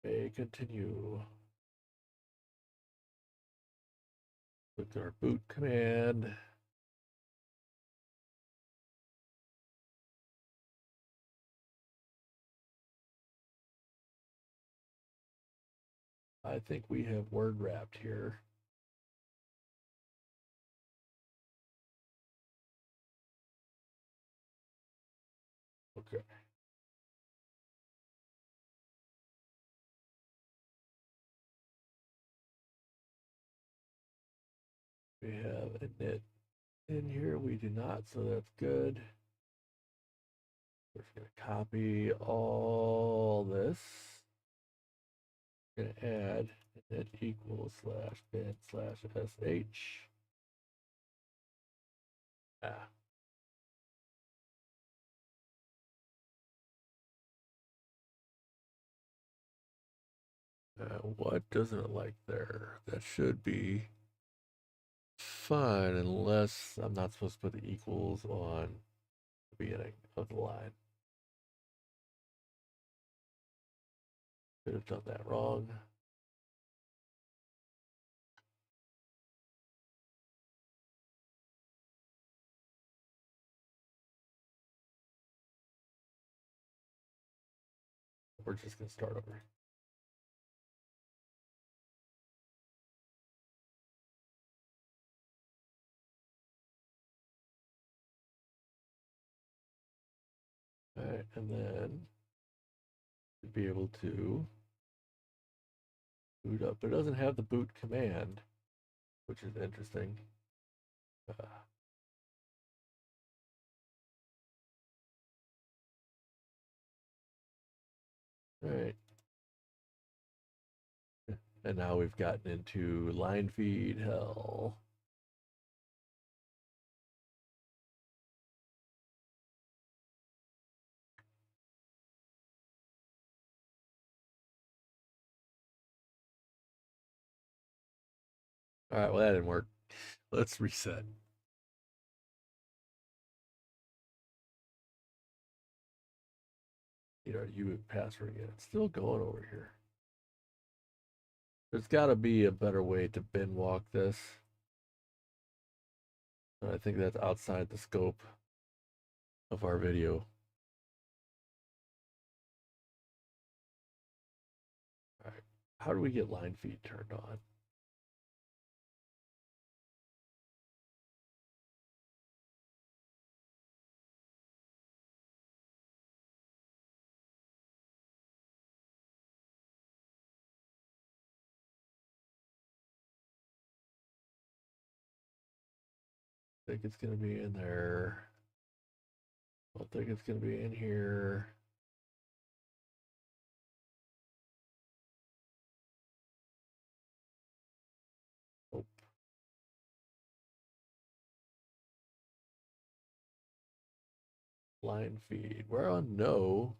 May continue. Look at our boot command. I think we have word wrapped here. Okay. We have a init in here. We do not, so that's good. We're just going to copy all this. We're going to add init equals slash bin slash sh. Ah. What doesn't it like there? That should be fine unless I'm not supposed to put the equals on the beginning of the line. Could have done that wrong. We're just going to start over. All right, and then to be able to boot up. But it doesn't have the boot command, which is interesting. All right. And now we've gotten into line feed hell. All right, well, that didn't work. Let's reset. Need our U password again. It's still going over here. There's got to be a better way to bin walk this. And I think that's outside the scope of our video. All right, how do we get line feed turned on? I think it's going to be in there. I don't think it's going to be in here. Oh. Line feed. We're on no,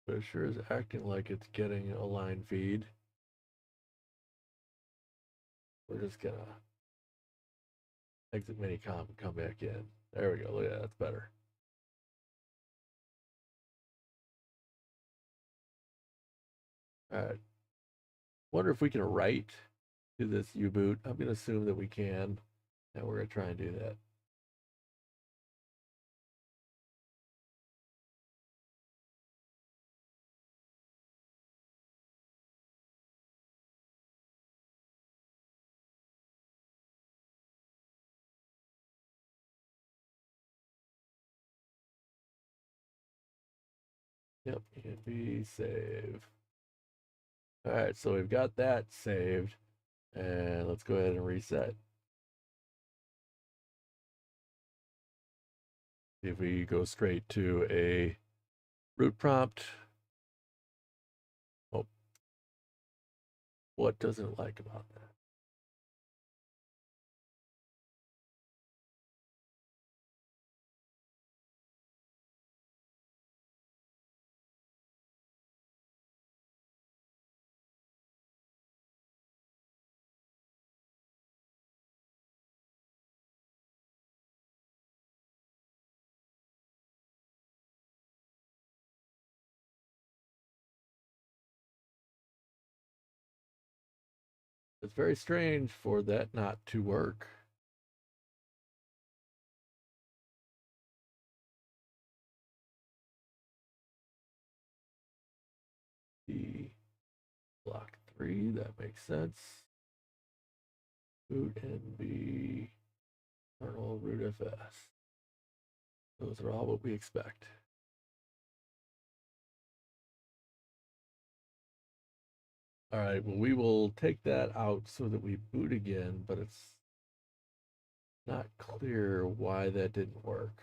but it sure is acting like it's getting a line feed. We're just gonna exit minicom and come back in. There we go. Look at that. That's better. All right. Wonder if we can write to this U-boot. I'm gonna assume that we can, and we're gonna try and do that. Yep, env save. All right, so we've got that saved, and let's go ahead and reset. If we go straight to a root prompt, oh, what doesn't it like about that? It's very strange for that not to work. The block 3, that makes sense. Boot NB, kernel root FS. Those are all what we expect. All right, well, we will take that out so that we boot again, but it's not clear why that didn't work.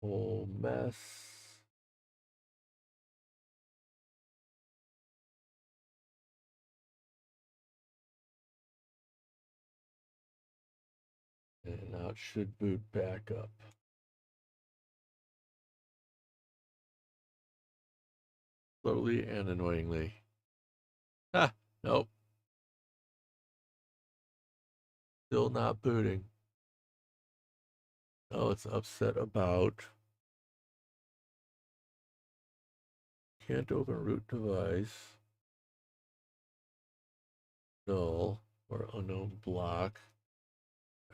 Whole mess. And now it should boot back up. Slowly and annoyingly. Ah, nope. Still not booting. Oh, it's upset about can't open root device, null, or unknown block.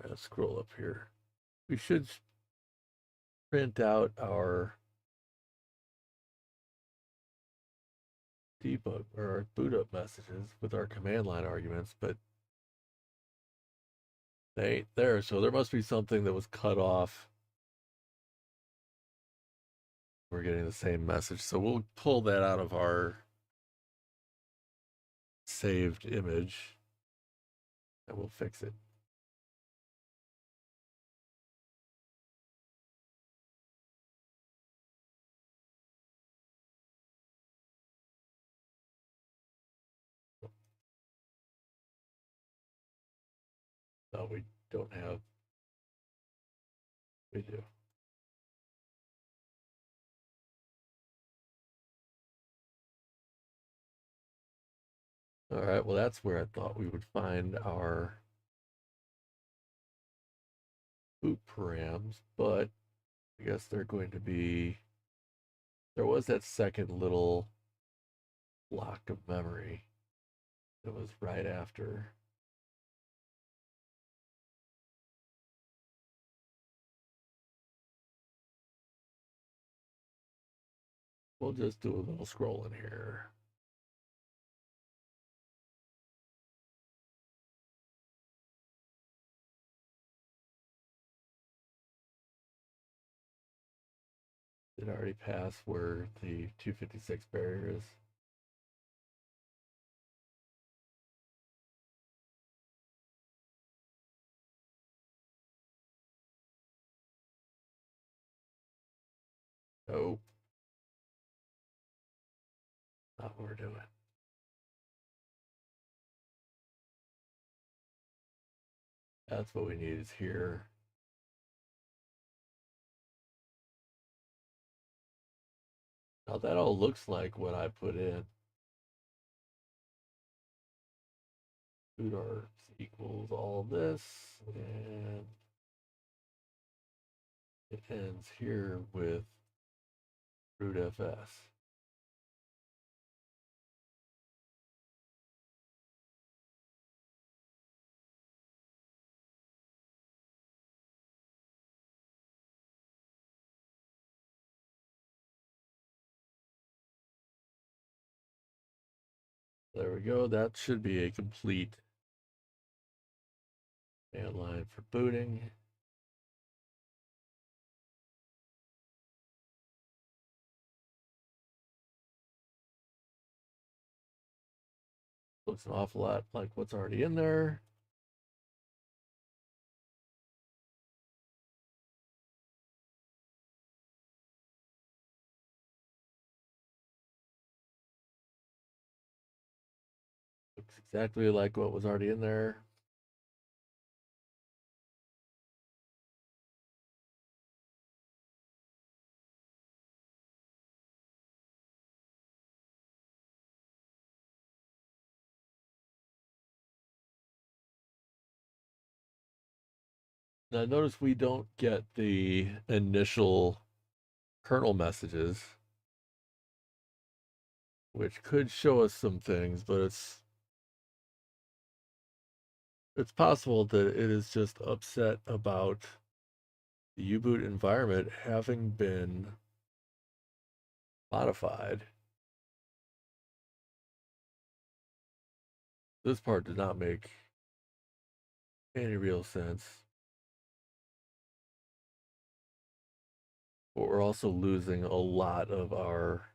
Let's scroll up here. We should print out our debug or our boot up messages with our command line arguments, but they ain't there. So there must be something that was cut off. We're getting the same message. So we'll pull that out of our saved image and we'll fix it. No, we don't have. We do. All right, well, that's where I thought we would find our boot params, but I guess they're going to be. There was that second little block of memory that was right after. We'll just do a little scrolling here. Did already pass where the 256 barrier is. Nope. Not what we're doing. That's what we need is here. Now that all looks like what I put in. Boot arts equals all this, and it ends here with rootfs. There we go. That should be a complete command line for booting. Looks an awful lot like what's already in there. Looks exactly like what was already in there. Now notice we don't get the initial kernel messages, which could show us some things, but it's possible that it is just upset about the U-boot environment having been modified. This part did not make any real sense. But we're also losing a lot of our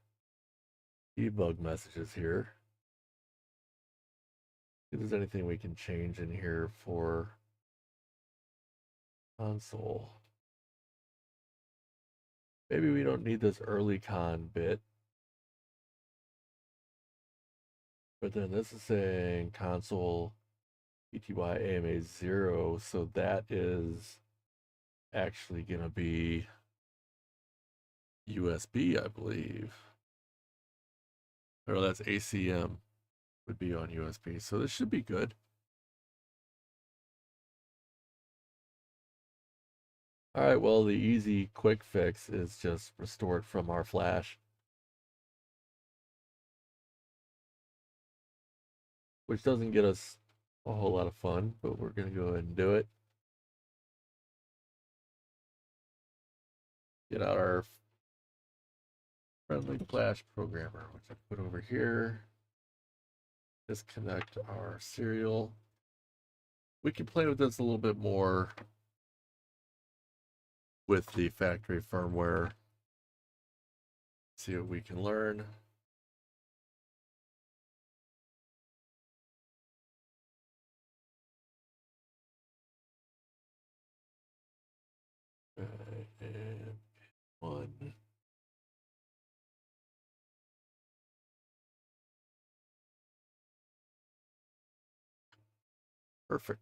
debug messages here. If there's anything we can change in here for console. Maybe we don't need this early con bit. But then this is saying console PTY AMA 0, so that is actually going to be USB, I believe. Or that's ACM would be on USB, so this should be good. All right, well, the easy quick fix is just restore it from our flash, which doesn't get us a whole lot of fun, but we're going to go ahead and do it. Get out our friendly flash programmer, which I put over here. Disconnect our serial. We can play with this a little bit more with the factory firmware. See what we can learn. And one. Perfect.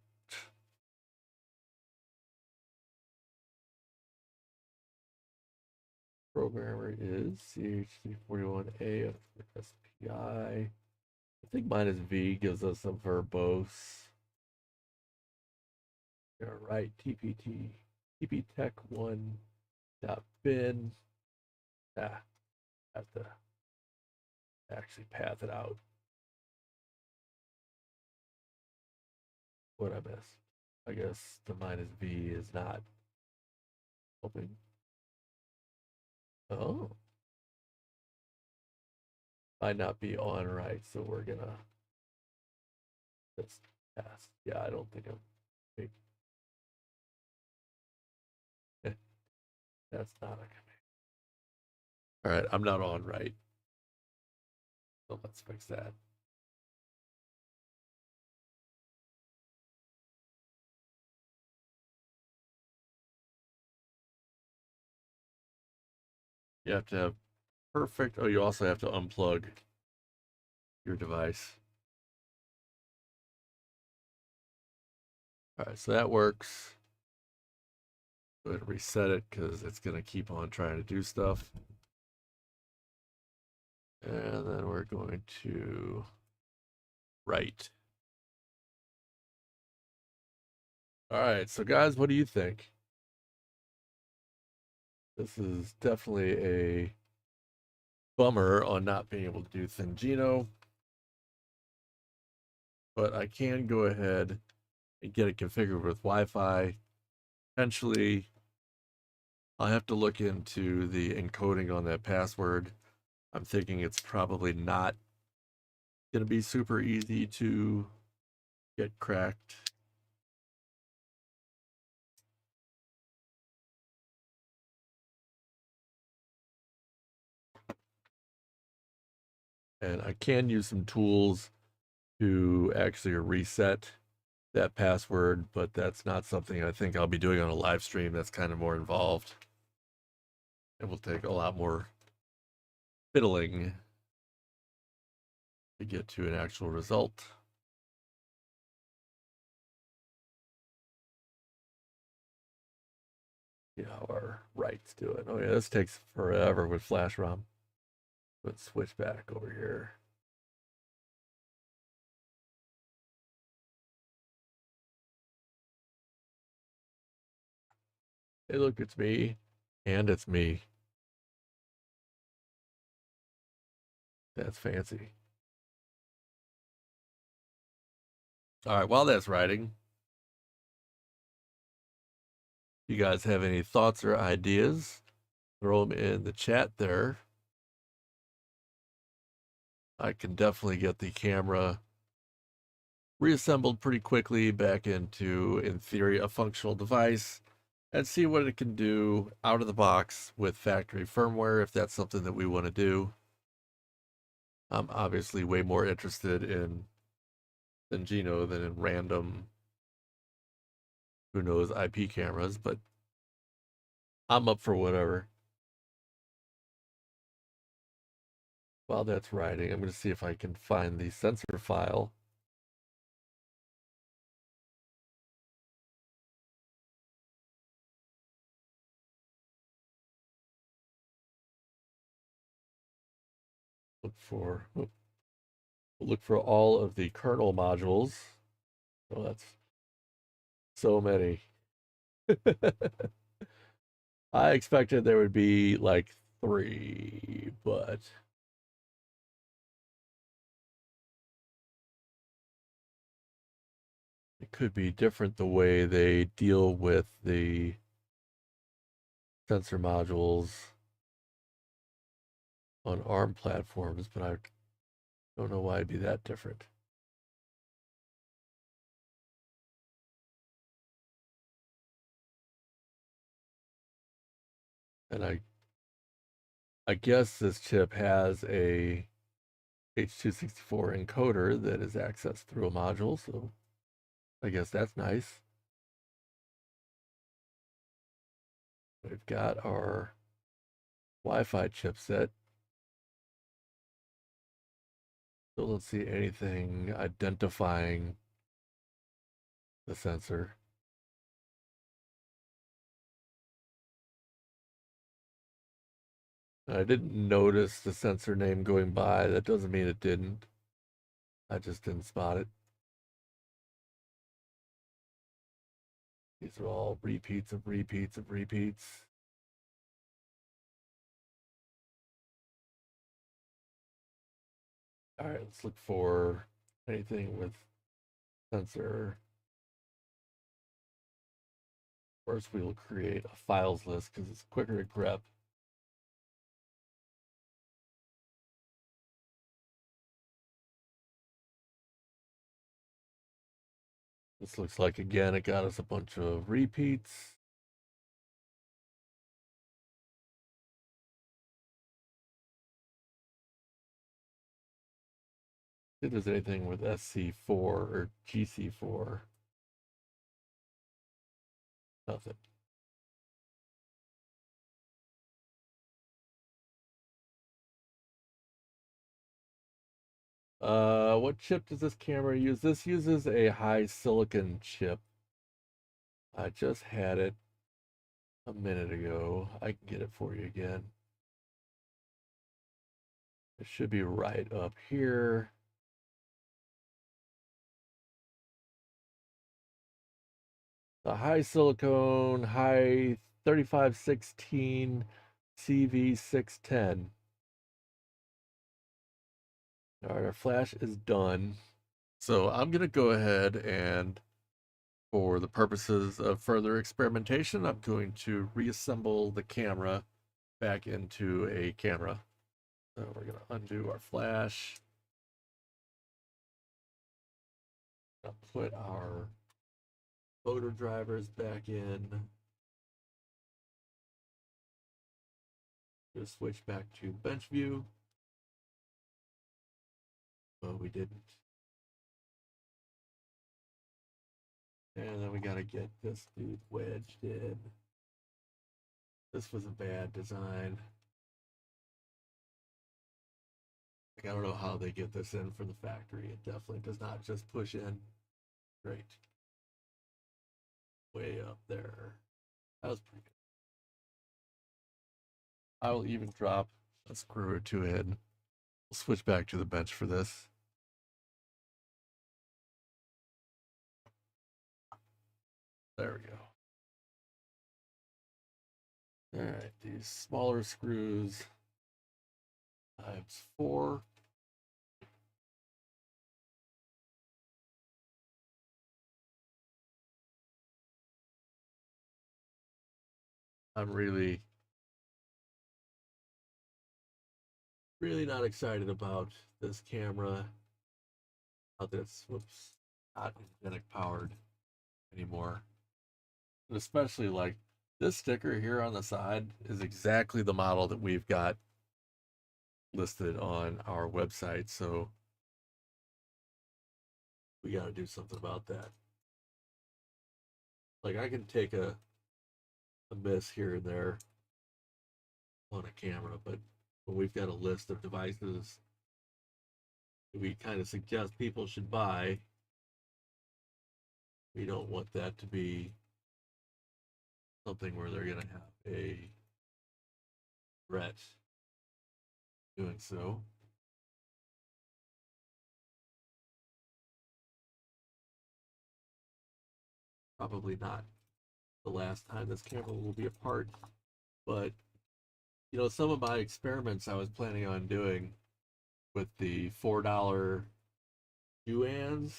Programmer is CH341A of SPI. I think minus V gives us a verbose. All right, TPT, tptech1.bin. Ah, have to actually path it out. What I missed? I guess the minus V is not helping. Oh, might not be on right, so we're gonna just pass. Yeah, I don't think I'm. That's not a command. All right, I'm not on right, so let's fix that. You have to have perfect. Oh, you also have to unplug your device. All right, so that works. Go ahead and reset it because it's going to keep on trying to do stuff. And then we're going to write. All right, so guys, what do you think? This is definitely a bummer on not being able to do Thingino, but I can go ahead and get it configured with Wi-Fi. Potentially, I'll have to look into the encoding on that password. I'm thinking it's probably not going to be super easy to get cracked. And I can use some tools to actually reset that password, but that's not something I think I'll be doing on a live stream. That's kind of more involved. It will take a lot more fiddling to get to an actual result. See how our writes do it. Oh yeah, this takes forever with Flash ROM. Let's switch back over here. Hey, look, it's me, and it's me. That's fancy. All right, while that's writing, you guys have any thoughts or ideas? Throw them in the chat there. I can definitely get the camera reassembled pretty quickly back into, in theory, a functional device and see what it can do out of the box with factory firmware if that's something that we want to do. I'm obviously way more interested in Thingino than in random, who knows, IP cameras, but I'm up for whatever. While that's writing, I'm going to see if I can find the sensor file look for all of the kernel modules. Oh, that's so many. I expected there would be like 3, but it could be different the way they deal with the sensor modules on ARM platforms, but I don't know why it'd be that different. And I guess this chip has a H.264 encoder that is accessed through a module, so I guess that's nice. We've got our Wi-Fi chipset. Still don't see anything identifying the sensor. I didn't notice the sensor name going by. That doesn't mean it didn't. I just didn't spot it. These are all repeats of repeats of repeats. All right, let's look for anything with sensor. First, we will create a files list because it's quicker to grep. This looks like, again, it got us a bunch of repeats. See if there's anything with SC4 or GC4. Nothing. What chip does this camera use? This uses a high silicon chip. I just had it a minute ago. I can get it for you again. It should be right up here. The high silicone, high 3516 CV610. All right, our flash is done. So I'm going to go ahead and, for the purposes of further experimentation, I'm going to reassemble the camera back into a camera. So we're going to undo our flash. I'll put our photo drivers back in. Just switch back to bench view. Oh, we didn't. And then we got to get this dude wedged in. This was a bad design. Like, I don't know how they get this in from the factory. It definitely does not just push in. Great. Way up there. That was pretty good. I will even drop a screw or two in. We'll switch back to the bench for this. There we go. All right, these smaller screws times 4. I'm really not excited about this camera. Not this, whoops, not magnetic powered anymore. And especially like this sticker here on the side is exactly the model that we've got listed on our website. So we got to do something about that. Like, I can take a miss here and there on a camera, but when we've got a list of devices we kind of suggest people should buy, we don't want that to be something where they're going to have a regret doing so. probably not the last time this camera will be apart, but you know, some of my experiments I was planning on doing with the $4 Yuans,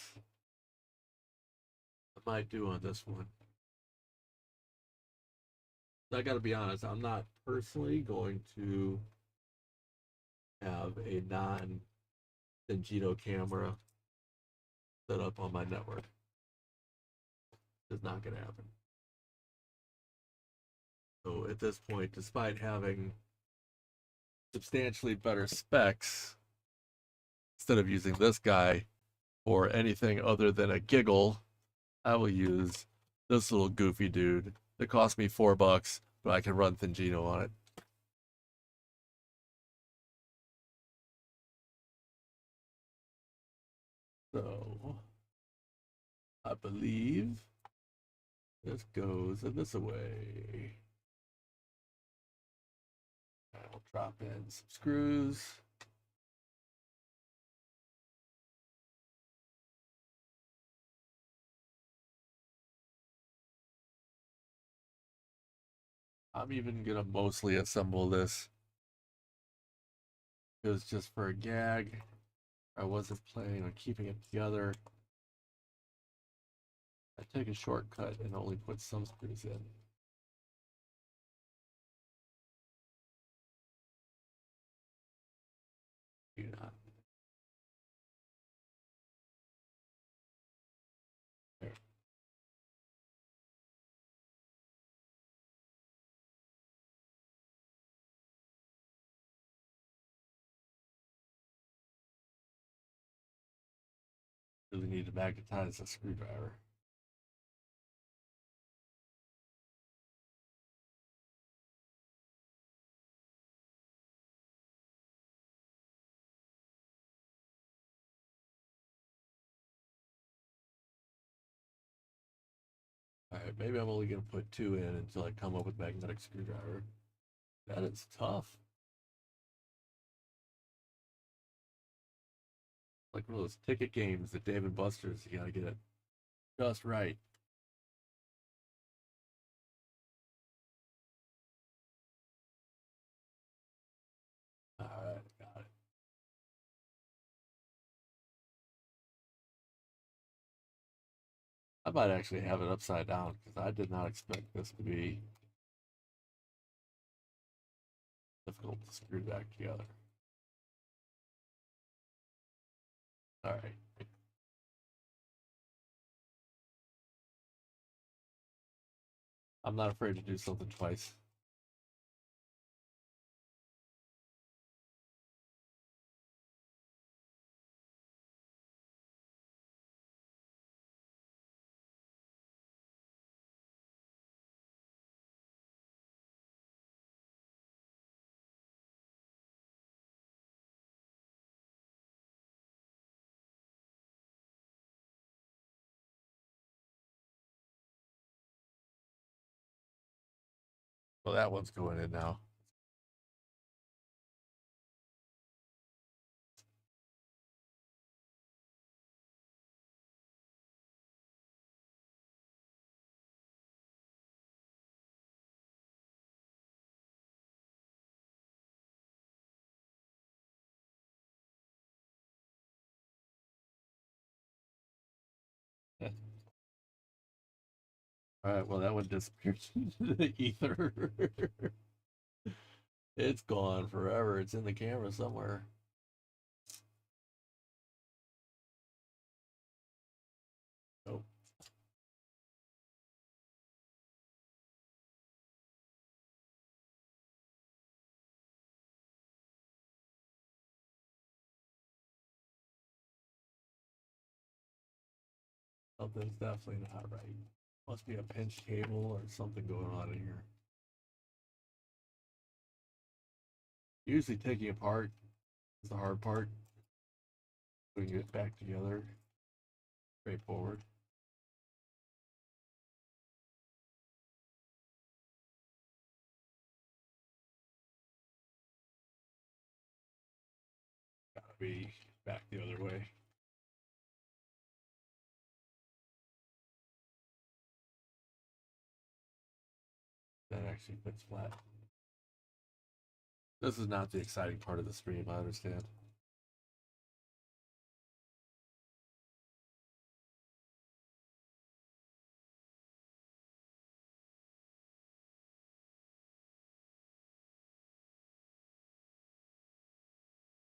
I might do on this one. I got to be honest, I'm not personally going to have a non Thingino camera set up on my network. It's not going to happen. So at this point, despite having substantially better specs, instead of using this guy for anything other than a giggle, I will use this little goofy dude that cost me $4, but I can run Thingino on it. So I believe this goes in this way. I'll drop in some screws. I'm even gonna mostly assemble this because just for a gag, I wasn't planning on keeping it together. I take a shortcut and only put some screws in. Do not. There. Really need to magnetize a screwdriver. All right, maybe I'm only gonna put 2 in until I come up with magnetic screwdriver. That is tough. Like one of those ticket games at Dave and Buster's. You gotta get it just right. All right, got it. I might actually have it upside down because I did not expect this to be difficult to screw back together. All right. I'm not afraid to do something twice. Well, that one's going in now. All right, well, that one disappeared into the ether. It's gone forever. It's in the camera somewhere. Nope. Something's definitely not right. Must be a pinch cable or something going on in here. Usually taking apart is the hard part. Putting it back together, straightforward. Gotta be back the other way. That actually fits flat. This is not the exciting part of the stream, I understand.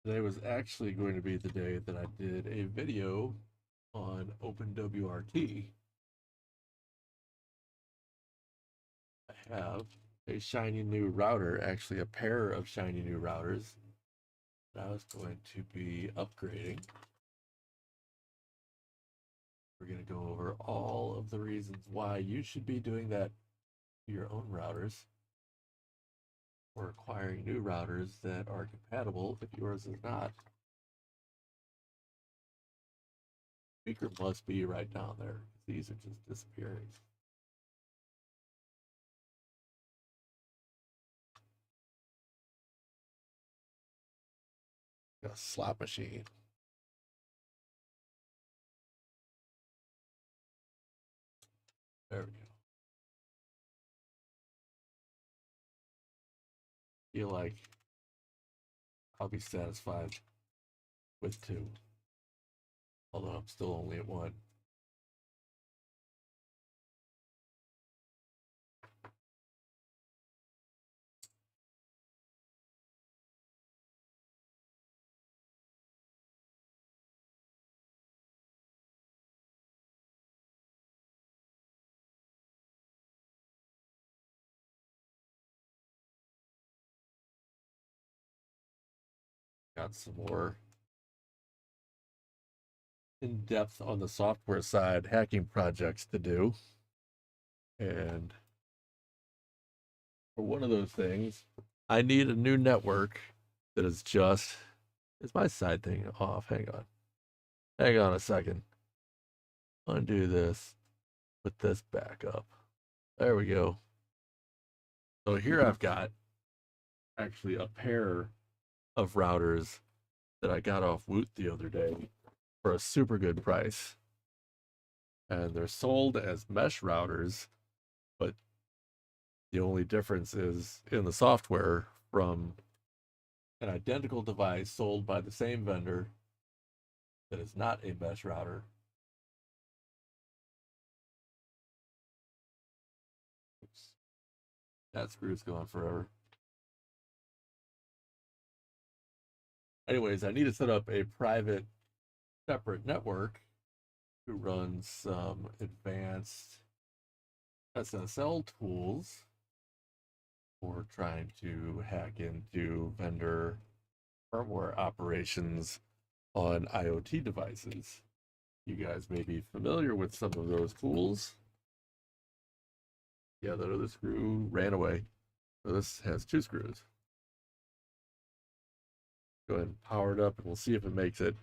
Today was actually going to be the day that I did a video on OpenWRT. I have a shiny new router, actually a pair of shiny new routers that I was going to be upgrading. We're going to go over all of the reasons why you should be doing that to your own routers, or acquiring new routers that are compatible if yours is not. Speaker must be right down there. These are just disappearing. A slot machine. There we go. Feel like I'll be satisfied with 2. Although I'm still only at 1. Got some more in depth on the software side hacking projects to do. And for one of those things, I need a new network that is just. Is my side thing off? Hang on. Hang on a second. Undo this. Put this back up. There we go. So here I've got actually a pair of routers that I got off Woot the other day for a super good price. And they're sold as mesh routers, but the only difference is in the software from an identical device sold by the same vendor that is not a mesh router. Oops. That screw's going forever. Anyways, I need to set up a private separate network to run some advanced SSL tools for trying to hack into vendor firmware operations on IoT devices. You guys may be familiar with some of those tools. Yeah, the other screw ran away. So this has 2 screws. Go ahead and power it up and we'll see if it makes it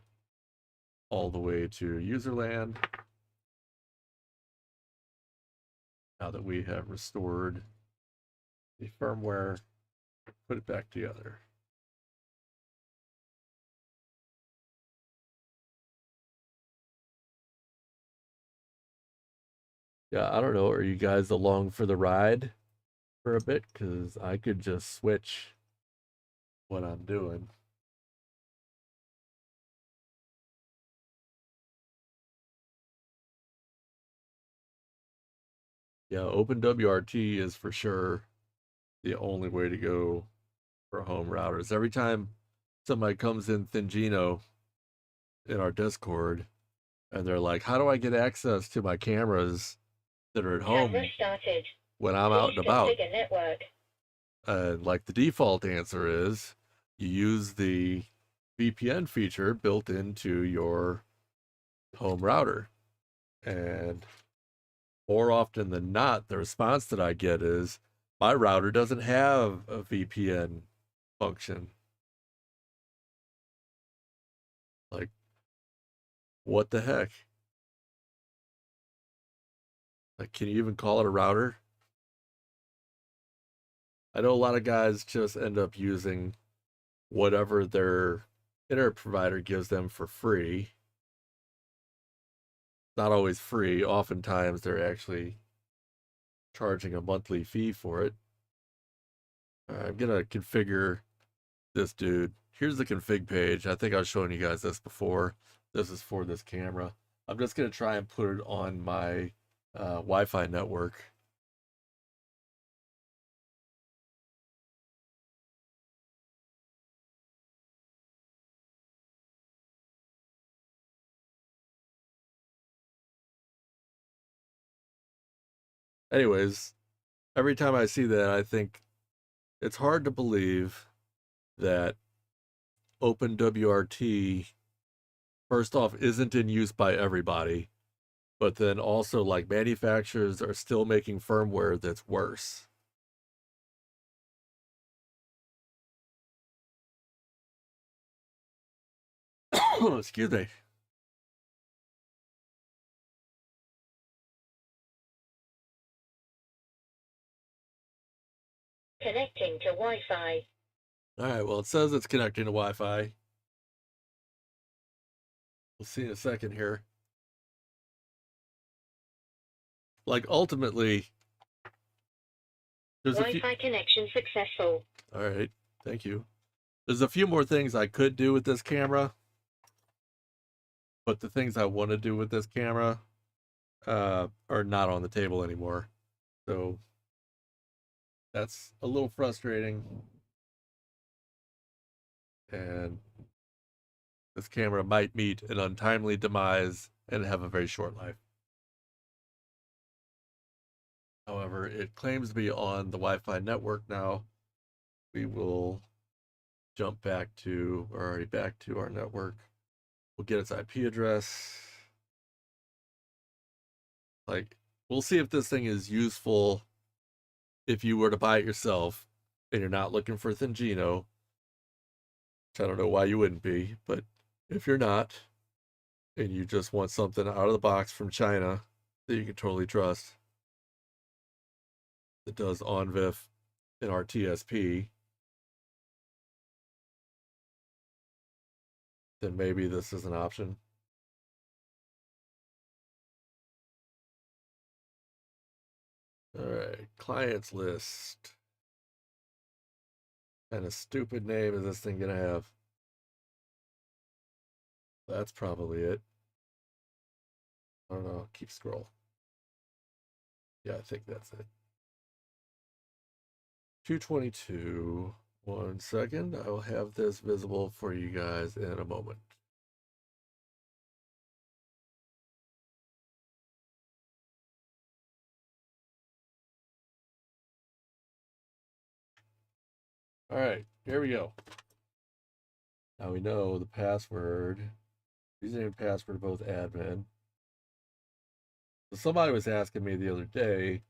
all the way to user land. Now that we have restored the firmware, put it back together. Yeah, I don't know. Are you guys along for the ride for a bit? Because I could just switch what I'm doing. Yeah, OpenWRT is for sure the only way to go for home routers. Every time somebody comes in Thingino in our Discord and they're like, how do I get access to my cameras that are at home when I'm out and about? And like the default answer is you use the VPN feature built into your home router. And more often than not, the response that I get is my router doesn't have a VPN function. Like, what the heck? Like, can you even call it a router? I know a lot of guys just end up using whatever their internet provider gives them for free. Not always free. Oftentimes they're actually charging a monthly fee for it. I'm gonna configure this dude. Here's the config page. I think I was showing you guys this before. This is for this camera. I'm just gonna try and put it on my Wi-Fi network. Anyways, every time I see that, I think it's hard to believe that OpenWRT, first off, isn't in use by everybody, but then also like manufacturers are still making firmware that's worse. Excuse me. Connecting to Wi-Fi. All right, well, it says it's connecting to Wi-Fi. We'll see in a second here. Like, ultimately, there's a few. Wi-Fi connection successful. All right, thank you. There's a few more things I could do with this camera, but the things I want to do with this camera are not on the table anymore. So that's a little frustrating. And this camera might meet an untimely demise and have a very short life. However, it claims to be on the Wi-Fi network now. We will jump back to, or already back to our network. We'll get its IP address. Like, we'll see if this thing is useful if you were to buy it yourself and you're not looking for Thingino, which I don't know why you wouldn't be, but if you're not, and you just want something out of the box from China that you can totally trust, that does ONVIF and RTSP, then maybe this is an option. All right, clients list. What kind of stupid name is this thing gonna have? That's probably it. I don't know. Keep scroll. Yeah, I think that's it. 222. 1 second. I will have this visible for you guys in a moment. All right, here we go. Now we know the password. Username and password both admin. So somebody was asking me the other day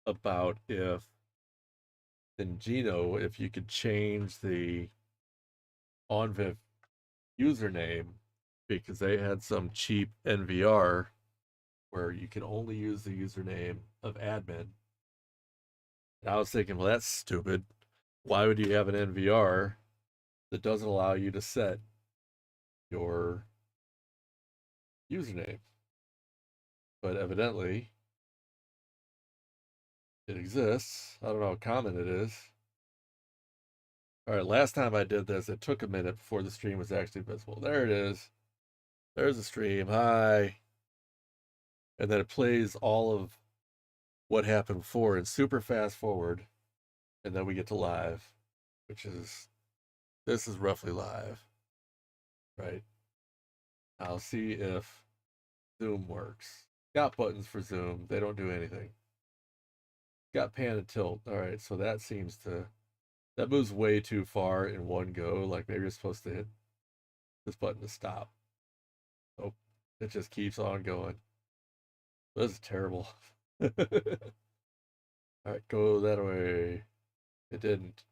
about if in Gino, if you could change the OnVIF username because they had some cheap NVR where you can only use the username of admin. And I was thinking, well, that's stupid. Why would you have an NVR that doesn't allow you to set your username? But evidently, it exists. I don't know how common it is. All right, last time I did this, it took a minute before the stream was actually visible. There it is. There's the stream. Hi. And then it plays all of what happened before in super fast forward. And then we get to live, which is, this is roughly live, right? I'll see if Zoom works. Got buttons for Zoom. They don't do anything. Got pan and tilt. All right, so that seems to, that moves way too far in one go. Like maybe you're supposed to hit this button to stop. Oh, it just keeps on going. This is terrible. All right, go that way. It didn't.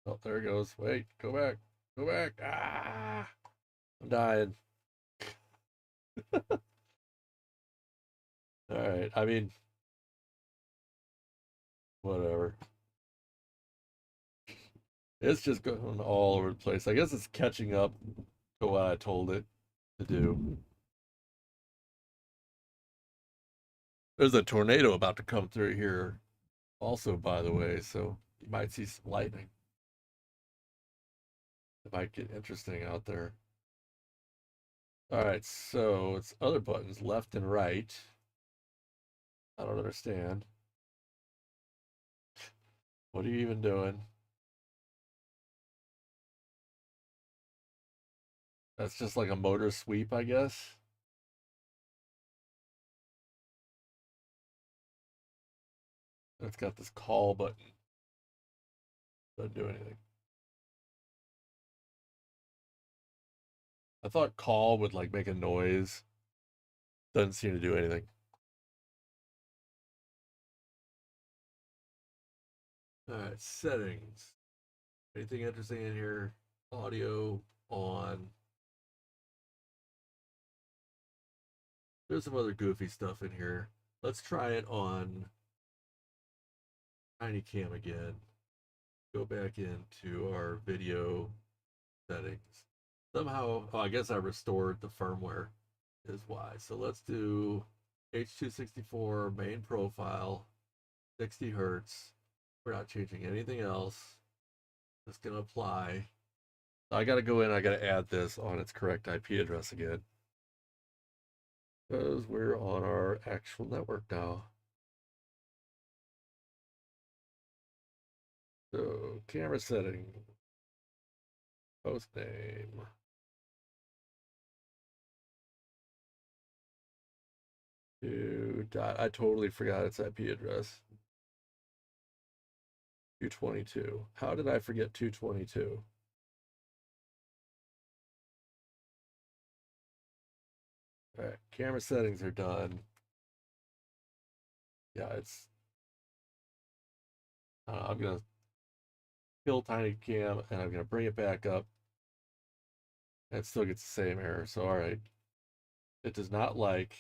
Oh, there it goes. Wait, go back. Go back. Ah, I'm dying. All right, I mean, whatever. It's just going all over the place. I guess it's catching up to what I told it to do. There's a tornado about to come through here, also, by the way, so You might see some lightning. It might get interesting out there. All right, so it's other buttons, left and right. I don't understand. What are you even doing? That's just like a motor sweep, I guess. It's got this call button. Doesn't do anything. I thought call would like make a noise. Doesn't seem to do anything. All right, settings. Anything interesting in here? Audio on. There's some other goofy stuff in here. Let's try it on TinyCam again. Go back into our video settings. Somehow, oh, I guess I restored the firmware is why. So let's do H.264 main profile, 60 hertz. We're not changing anything else. Just gonna apply. I gotta go in, I gotta add this on its correct IP address again. Because we're on our actual network now. So camera setting, host name. I totally forgot its IP address. 222. How did I forget 222? All right, camera settings are done. Yeah, I'm gonna kill TinyCam and I'm gonna bring it back up, and it still gets the same error. So all right, it does not like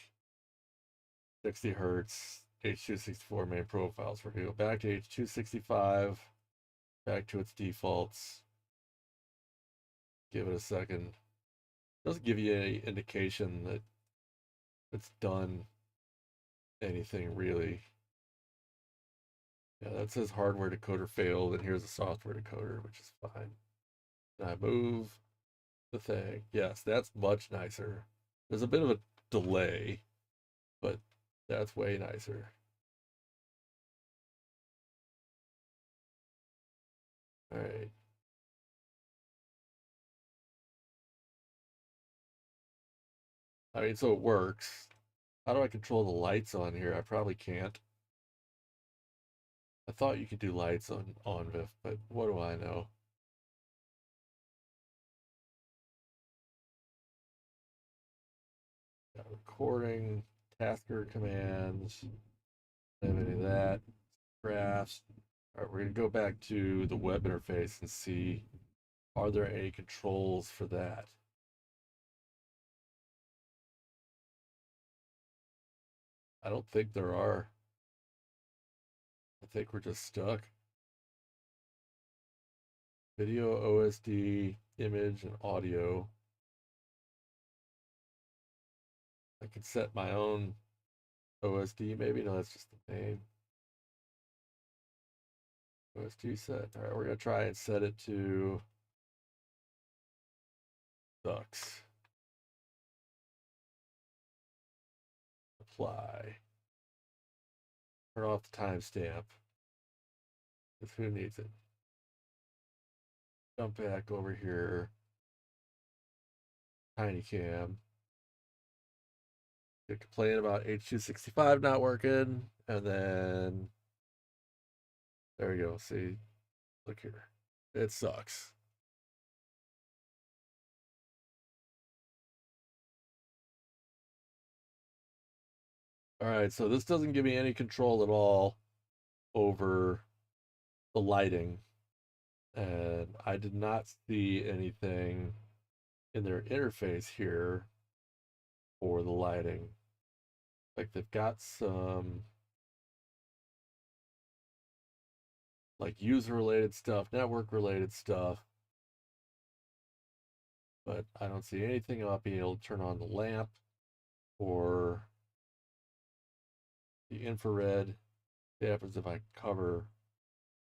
60 hertz H.264 main profiles. We're gonna go back to H.265, back to its defaults. Give it a second. It doesn't give you any indication that it's done anything really. Yeah, that says hardware decoder failed, and here's a software decoder, which is fine. And I move the thing. Yes, that's much nicer. There's a bit of a delay, but that's way nicer. All right. I mean, so it works. How do I control the lights on here? I probably can't. I thought you could do lights on VIF, but what do I know? Got recording, tasker commands, don't have any of that. Graphs. All right, we're gonna go back to the web interface and see, are there any controls for that? I don't think there are. I think we're just stuck. Video, OSD, image, and audio. I could set my own OSD maybe. No, that's just the name. OSD set. All right, we're gonna try and set it to sucks. Apply. Turn off the timestamp. Because who needs it? Jump back over here. TinyCam. Gonna complain about H.265 not working, and then there we go. See, look here. It sucks. All right, so this doesn't give me any control at all over the lighting, and I did not see anything in their interface here for the lighting. Like they've got some like user related stuff, network related stuff, but I don't see anything about being able to turn on the lamp or the infrared. What happens if I cover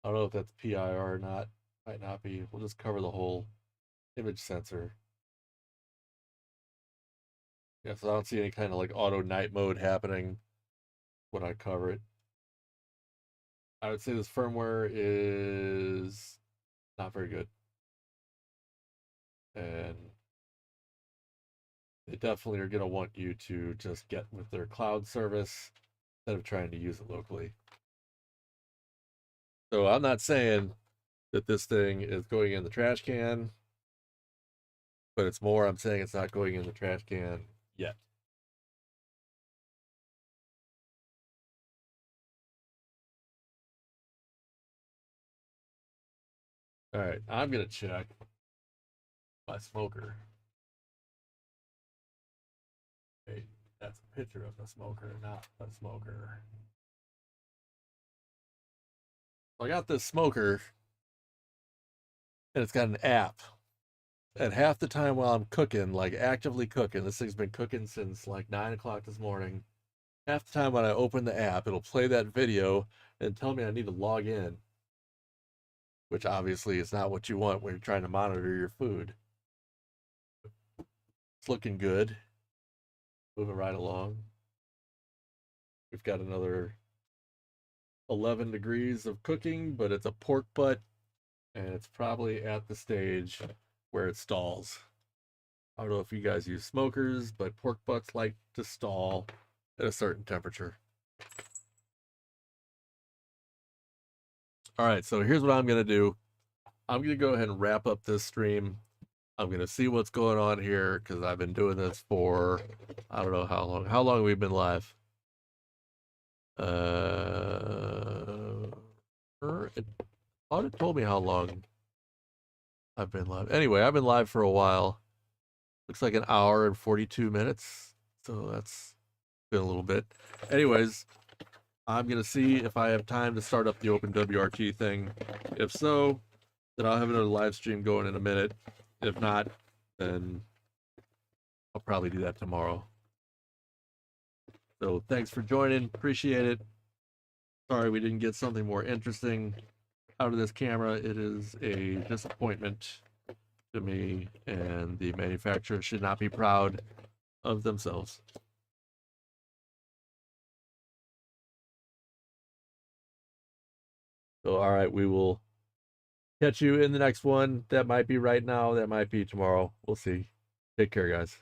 I don't know if that's PIR or not. Might not be. We'll just cover the whole image sensor. Yeah, so I don't see any kind of like auto night mode happening when I cover it. I would say this firmware is not very good. And they definitely are going to want you to just get with their cloud service instead of trying to use it locally. So I'm not saying that this thing is going in the trash can, but it's more I'm saying it's not going in the trash can yet. All right, I'm going to check my smoker. Okay, that's a picture of the smoker, not a smoker. So I got this smoker, and it's got an app. And half the time while I'm cooking, like actively cooking, this thing's been cooking since like 9 o'clock this morning. Half the time when I open the app, it'll play that video and tell me I need to log in, which obviously is not what you want when you're trying to monitor your food. It's looking good. Moving right along. We've got another 11 degrees of cooking, but it's a pork butt, and it's probably at the stage where it stalls. I don't know if you guys use smokers, but pork butts like to stall at a certain temperature. All right, so here's what I'm going to do. I'm going to go ahead and wrap up this stream. I'm going to see what's going on here because I've been doing this for, I don't know how long. How long have we been live? It thought it told me how long I've been live. Anyway, I've been live for a while. Looks like an hour and 42 minutes. So that's been a little bit. Anyways, I'm going to see if I have time to start up the OpenWRT thing. If so, then I'll have another live stream going in a minute. If not, then I'll probably do that tomorrow. So thanks for joining. Appreciate it. Sorry we didn't get something more interesting out of this camera. It is a disappointment to me, and the manufacturer should not be proud of themselves. So, all right, we will catch you in the next one. That might be right now. That might be tomorrow. We'll see. Take care, guys.